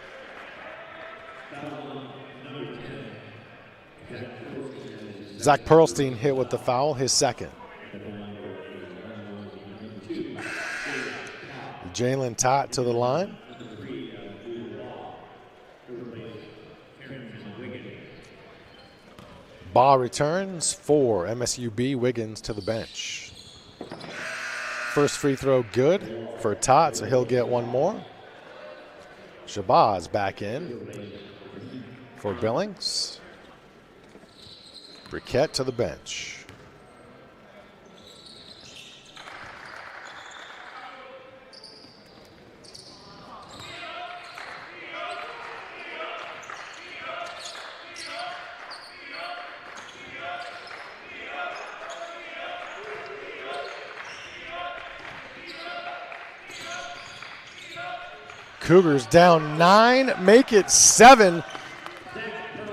Zach Pearlstein hit with the foul, his second. Jalen Tott to the line. Ball returns for MSU-B. Wiggins to the bench. First free throw good for Tott, so he'll get one more. Shabazz back in for Billings. Briquette to the bench. Cougars down 9, make it 7.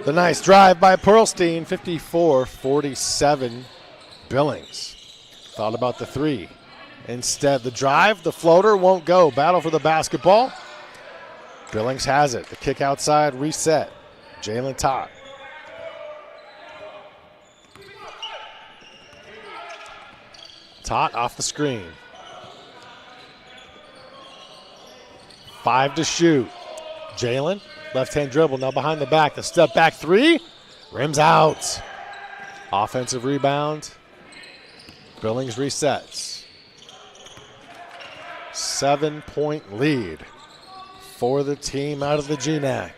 The nice drive by Pearlstein, 54-47. Billings thought about the 3. Instead, the drive, the floater won't go. Battle for the basketball. Billings has it. The kick outside, reset. Jalen Todd. Todd off the screen. 5 to shoot. Jalen, left-hand dribble, now behind the back. The step back 3, rims out. Offensive rebound. Billings resets. 7-point lead for the team out of the GNAC.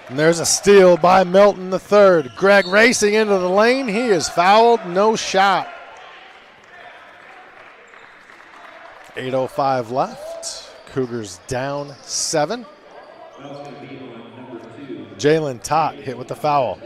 And there's a steal by Milton III. Greg racing into the lane. He is fouled. No shot. 8:05 left. Cougars down 7. Jalen Tott hit with the foul.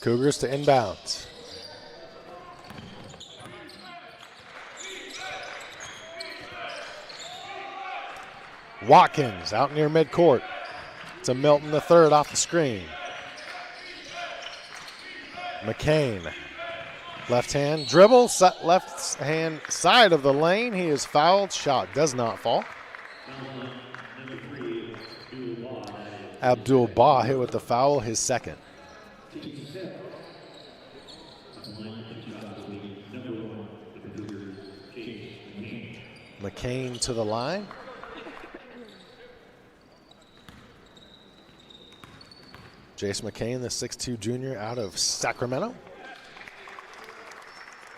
Cougars to inbound. Watkins out near midcourt to Milton III off the screen. McCain, left hand dribble, left hand side of the lane. He is fouled. Shot does not fall. Abdul Ba hit with the foul, his second. McCain to the line. Jace McCain, the 6'2 junior out of Sacramento.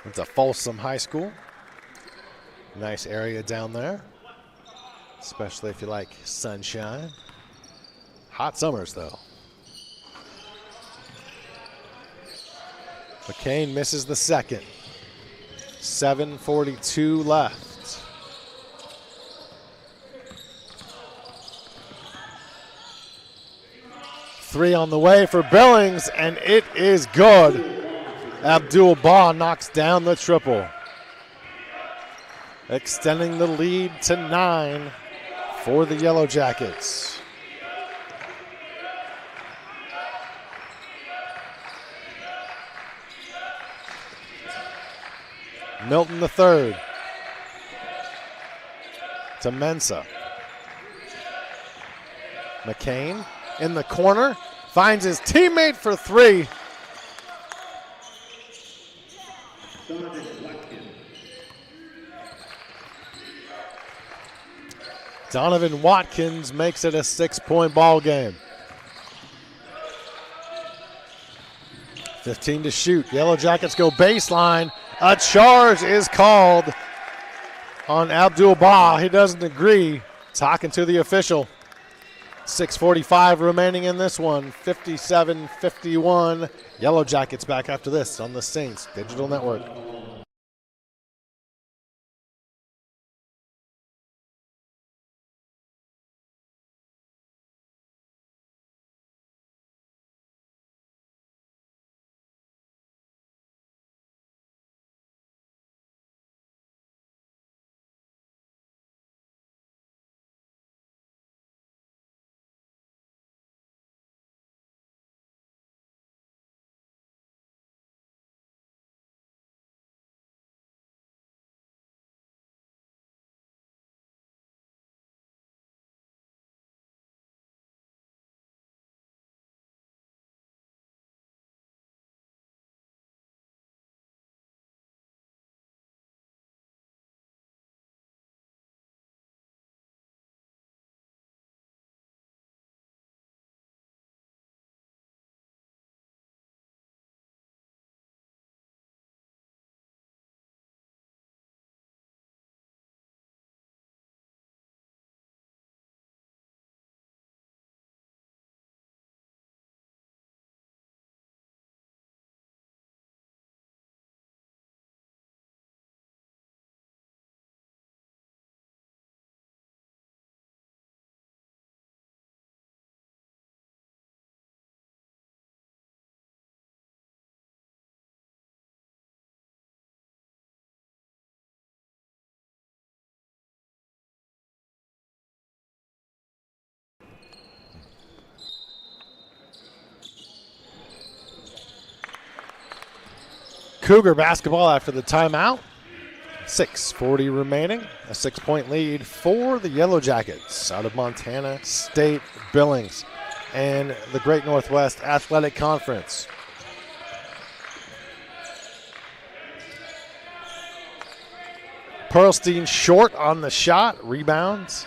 Went to Folsom High School. Nice area down there, especially if you like sunshine. Hot summers, though. McCain misses the second. 7:42 left. 3 on the way for Billings, and it is good. Abdul Ba knocks down the triple, extending the lead to 9 for the Yellow Jackets. Milton III to Mensah. McCain in the corner, finds his teammate for 3. Donovan Watkins makes it a 6-point ball game. 15 to shoot. Yellow Jackets go baseline. A charge is called on Abdul Ba. He doesn't agree. Talking to the official. 6:45 remaining in this one. 57-51. Yellow Jackets back after this on the Saints Digital Network. Cougar basketball after the timeout. 6:40 remaining. A 6-point lead for the Yellow Jackets out of Montana State Billings and the Great Northwest Athletic Conference. Pearlstein short on the shot. Rebounds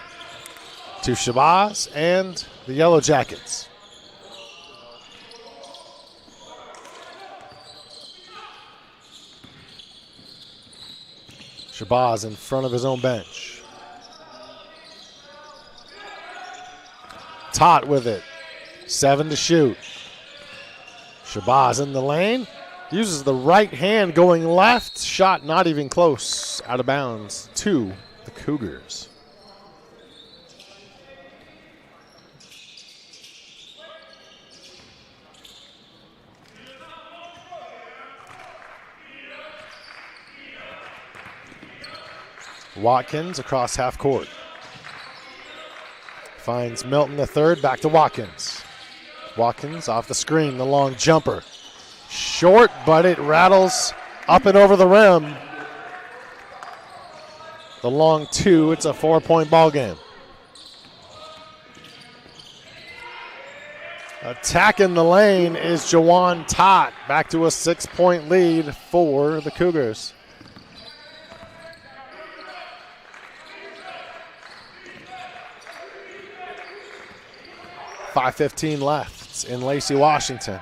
to Shabazz and the Yellow Jackets. Shabazz in front of his own bench. Tot with it. 7 to shoot. Shabazz in the lane. Uses the right hand going left. Shot not even close. Out of bounds to the Cougars. Watkins across half court. Finds Milton the third, back to Watkins. Watkins off the screen, the long jumper. Short, but it rattles up and over the rim. The long two, it's a 4-point ball game. Attacking the lane is Jawan Tot, back to a 6-point lead for the Cougars. .5:15 left in Lacey, Washington.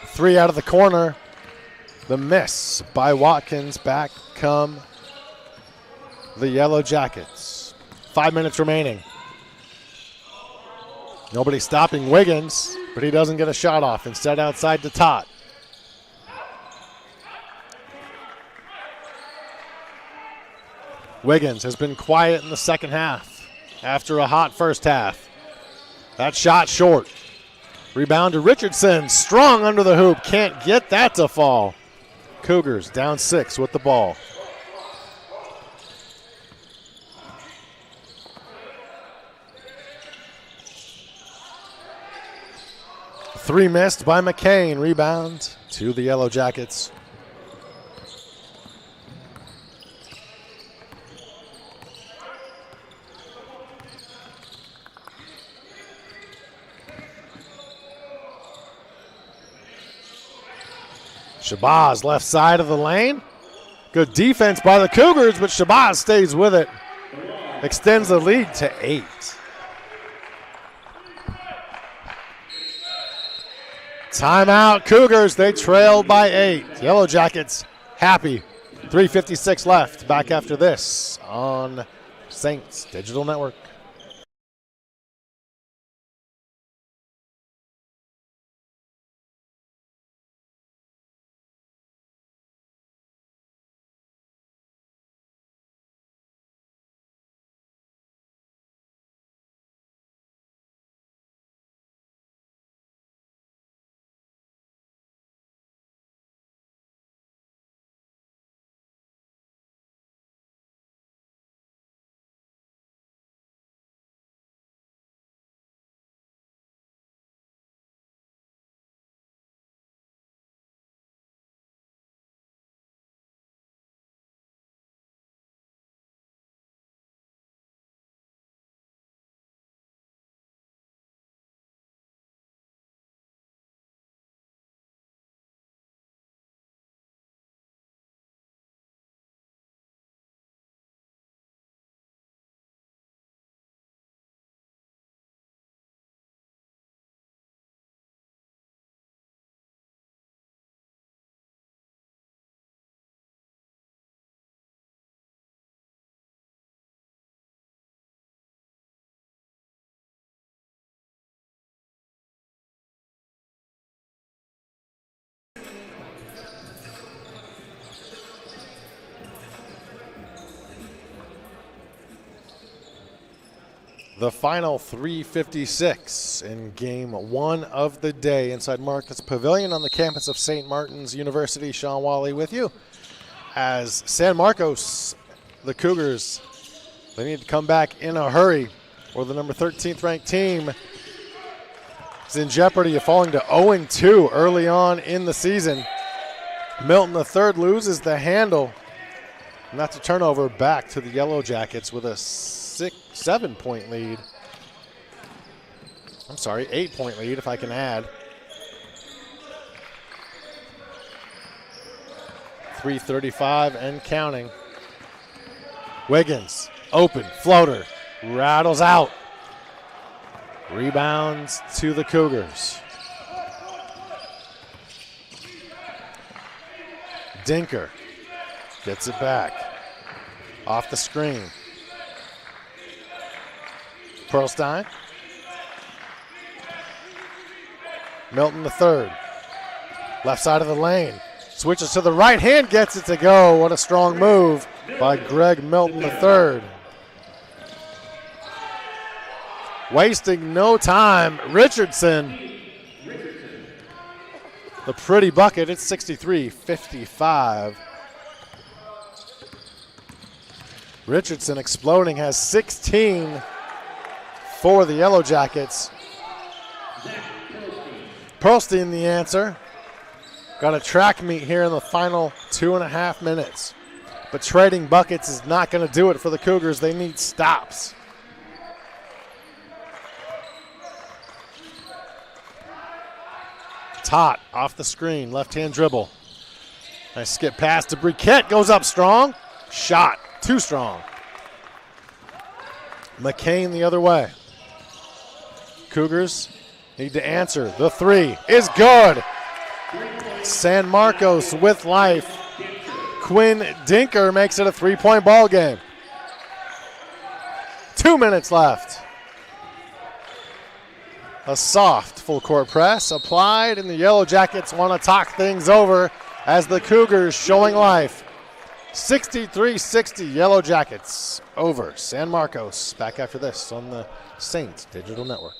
3 out of the corner. The miss by Watkins. Back come the Yellow Jackets. 5 minutes remaining. Nobody stopping Wiggins, but he doesn't get a shot off. Instead, outside to Tot. Wiggins has been quiet in the second half after a hot first half. That shot short. Rebound to Richardson. Strong under the hoop. Can't get that to fall. Cougars down 6 with the ball. Three missed by McCain. Rebound to the Yellow Jackets. Shabazz left side of the lane. Good defense by the Cougars, but Shabazz stays with it. Extends the lead to 8. Timeout, Cougars. They trailed by 8. Yellow Jackets happy. 3:56 left. Back after this on Saints Digital Network. The final 3:56 in game 1 of the day inside Marcus Pavilion on the campus of St. Martin's University. Sean Wally with you. As San Marcos, the Cougars, they need to come back in a hurry, or the number 13th ranked team is in jeopardy of falling to 0-2 early on in the season. Milton III loses the handle. And that's a turnover back to the Yellow Jackets with a 7-point lead. I'm sorry, 8-point lead if I can add. 3:35 and counting. Wiggins, open, floater, rattles out. Rebounds to the Cougars. Dinker gets it back. Off the screen. Perlstein. Milton III. Left side of the lane. Switches to the right hand, gets it to go. What a strong move by Greg Milton III. Wasting no time. Richardson. The pretty bucket. It's 63-55. Richardson exploding, has 16 for the Yellow Jackets. Perlstein the answer. Got a track meet here in the final 2.5 minutes. But trading buckets is not going to do it for the Cougars. They need stops. Tot off the screen, left-hand dribble. Nice skip pass to Briquette, goes up strong. Shot, too strong. McCain the other way. Cougars need to answer. The three is good. San Marcos with life. Quinn Dinker makes it a 3-point ball game. 2 minutes left. A soft full court press applied, and the Yellow Jackets want to talk things over as the Cougars showing life. 63-60 Yellow Jackets over San Marcos. Back after this on the Saints Digital Network.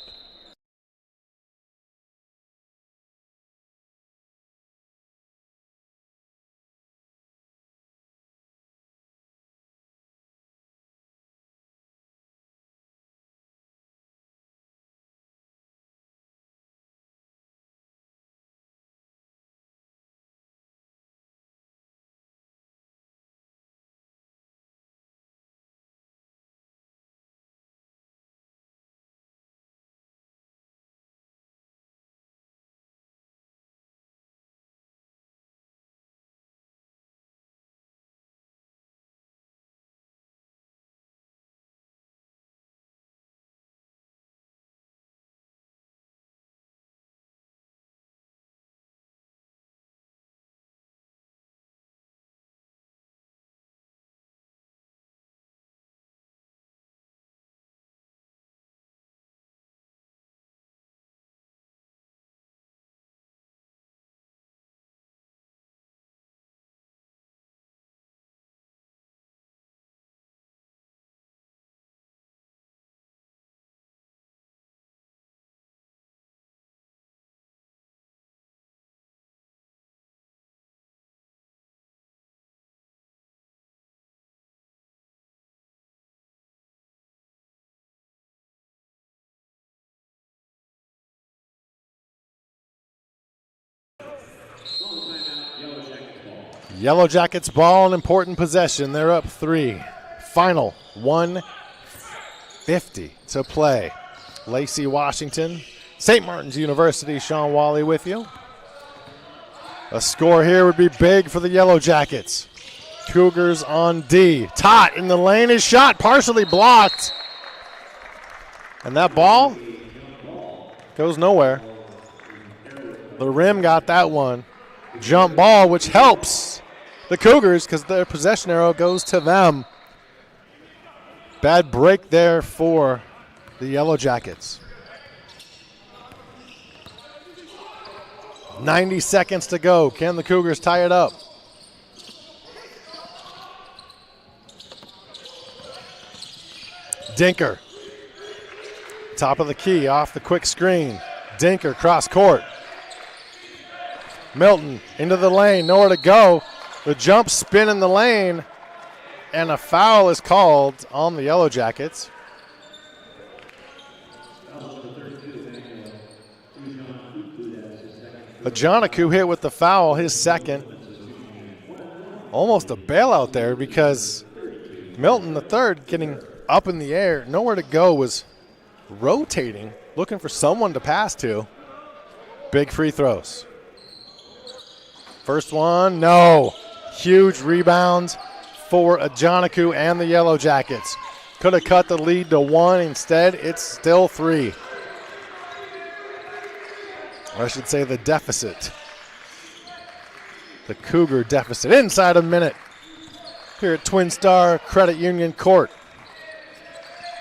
Yellow Jackets ball, an important possession. They're up 3. Final 1:50 to play. Lacey, Washington, St. Martin's University, Sean Wally with you. A score here would be big for the Yellow Jackets. Cougars on D. Tot in the lane, his shot partially blocked. And that ball goes nowhere. The rim got that one. Jump ball, which helps the Cougars because their possession arrow goes to them. Bad break there for the Yellow Jackets. 90 seconds to go. Can the Cougars tie it up? Dinker. Top of the key, off the quick screen. Dinker cross court. Milton into the lane, nowhere to go. The jump spin in the lane, and a foul is called on the Yellow Jackets. Ajanaku hit with the foul, his second. Almost a bailout there because Milton, the third, getting up in the air, nowhere to go, was rotating, looking for someone to pass to. Big free throws. First one, no. Huge rebound for Ajanaku and the Yellow Jackets. Could have cut the lead to 1. Instead, it's still 3. Or I should say the deficit. The Cougar deficit inside a minute here at Twin Star Credit Union Court.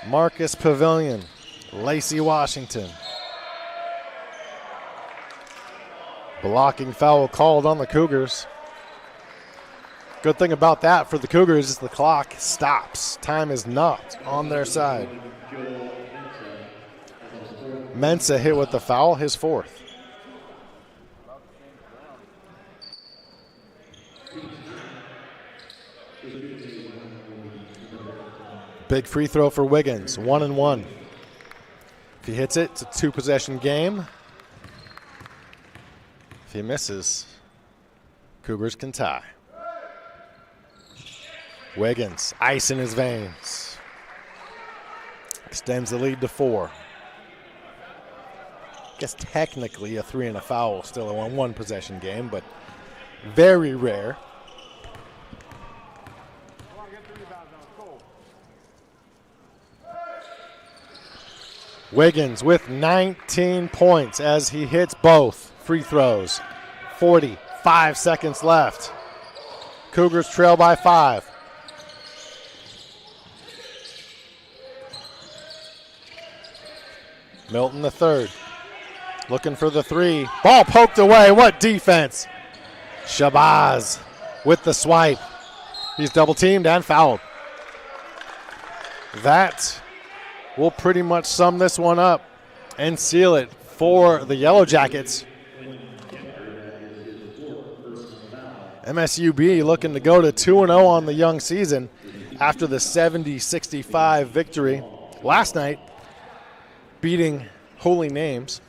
Marcus Pavilion, Lacey, Washington. Blocking foul called on the Cougars. Good thing about that for the Cougars is the clock stops. Time is not on their side. Mensah hit with the foul, his fourth. Big free throw for Wiggins, 1-1. If he hits it, it's a 2-possession game. If he misses, Cougars can tie. Wiggins, ice in his veins. Extends the lead to 4. Guess technically a 3 and a foul, still a 1-possession game, but very rare. Wiggins with 19 points as he hits both free throws. 45 seconds left. Cougars trail by 5. Milton the third. Looking for the 3. Ball poked away. What defense? Shabazz with the swipe. He's double teamed and fouled. That will pretty much sum this one up and seal it for the Yellow Jackets. MSU-B looking to go to 2-0 on the young season after the 70-65 victory last night, beating Holy Names.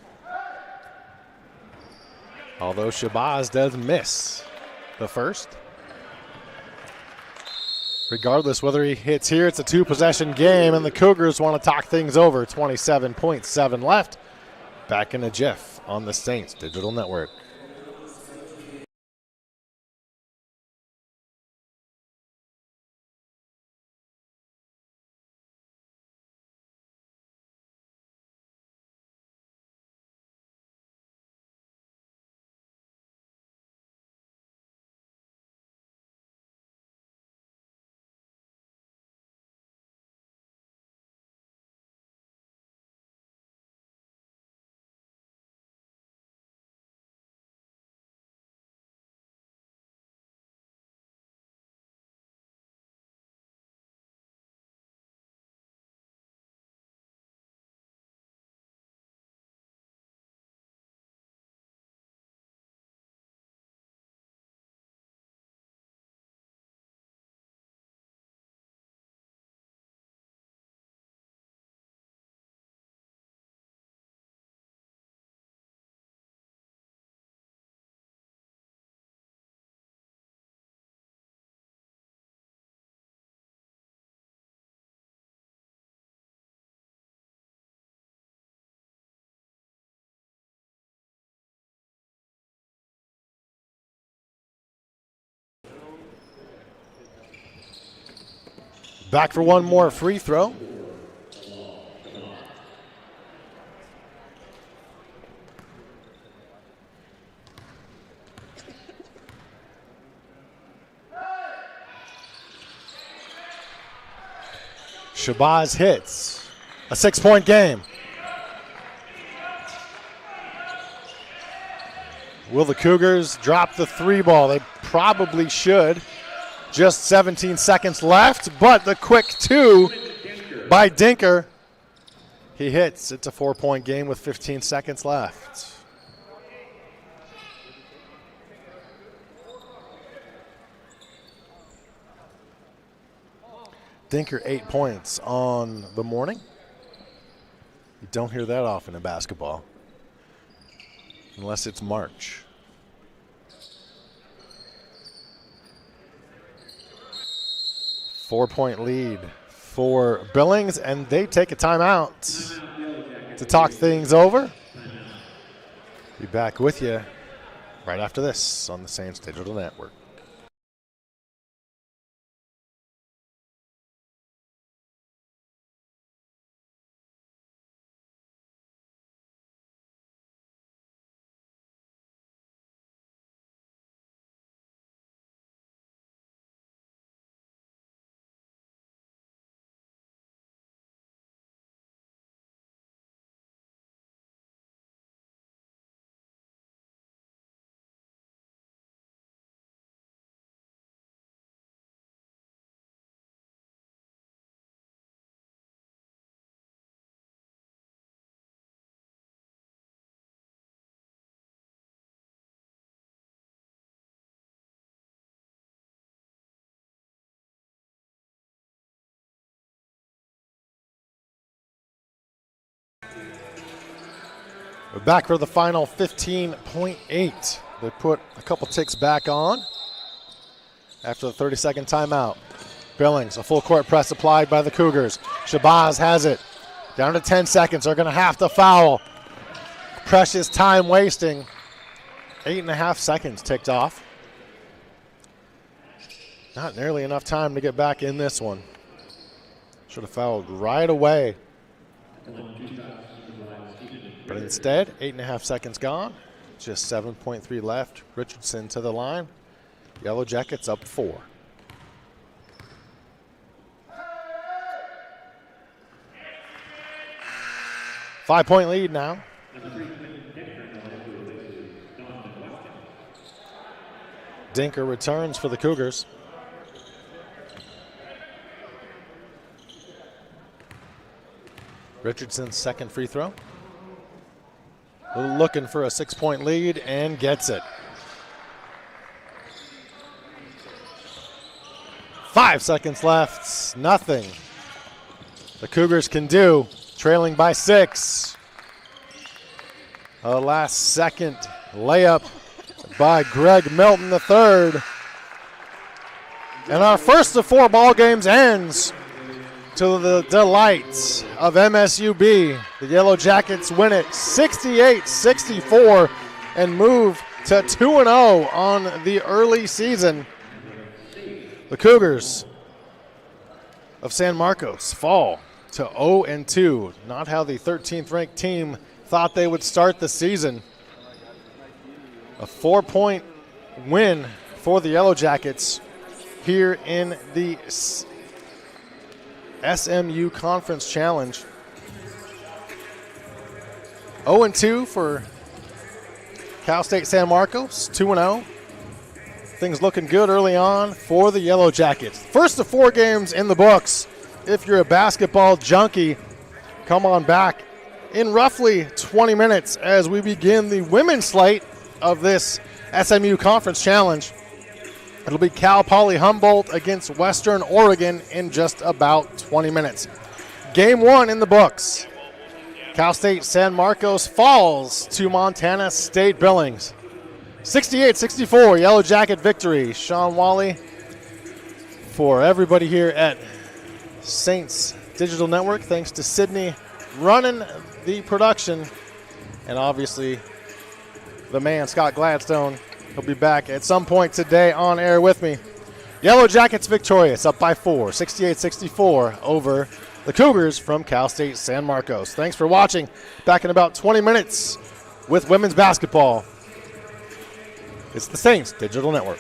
Although Shabazz does miss the first. Regardless whether he hits here, it's a 2-possession game, and the Cougars want to talk things over. 27.7 left. Back in a jiff on the Saints Digital Network. Back for one more free throw. Shabazz hits. A 6-point game. Will the Cougars drop the 3 ball? They probably should. Just 17 seconds left, but the quick 2 by Dinker. He hits. It's a 4-point game with 15 seconds left. Dinker 8 points on the morning. You don't hear that often in basketball. unless it's March. Four-point lead for Billings, and they take a timeout to talk things over. Be back with you right after this on the Saints Digital Network. We're back for the final 15.8. They put a couple ticks back on after the 30-second timeout. Billings, a full court press applied by the Cougars. Shabazz has it. Down to 10 seconds. They're going to have to foul. Precious time wasting. 8.5 seconds ticked off. Not nearly enough time to get back in this one. Should have fouled right away. But instead, 8.5 seconds gone. Just 7.3 left. Richardson to the line. Yellow Jackets up 4. Five-point lead now. Dinker returns for the Cougars. Richardson's second free throw. Looking for a 6-point lead and gets it. 5 seconds left. Nothing the Cougars can do. Trailing by 6. A last-second layup by Greg Milton III. And our first of 4 ball games ends to the delight of MSU-B. The Yellow Jackets win it 68-64 and move to 2-0 on the early season. The Cougars of San Marcos fall to 0-2. Not how the 13th ranked team thought they would start the season. A 4-point win for the Yellow Jackets here in the SMU Conference Challenge. 0-2 for Cal State San Marcos, 2-0. Things looking good early on for the Yellow Jackets. First of 4 games in the books. If you're a basketball junkie, come on back in roughly 20 minutes as we begin the women's slate of this SMU Conference Challenge. It'll be Cal Poly Humboldt against Western Oregon in just about 20 minutes. Game 1 in the books. Cal State San Marcos falls to Montana State Billings. 68-64, Yellow Jacket victory. Sean Wally for everybody here at Saints Digital Network. Thanks to Sydney running the production. And obviously the man, Scott Gladstone. He'll be back at some point today on air with me. Yellow Jackets victorious, up by 4, 68-64 over the Cougars from Cal State San Marcos. Thanks for watching. Back in about 20 minutes with women's basketball. It's the Saints Digital Network.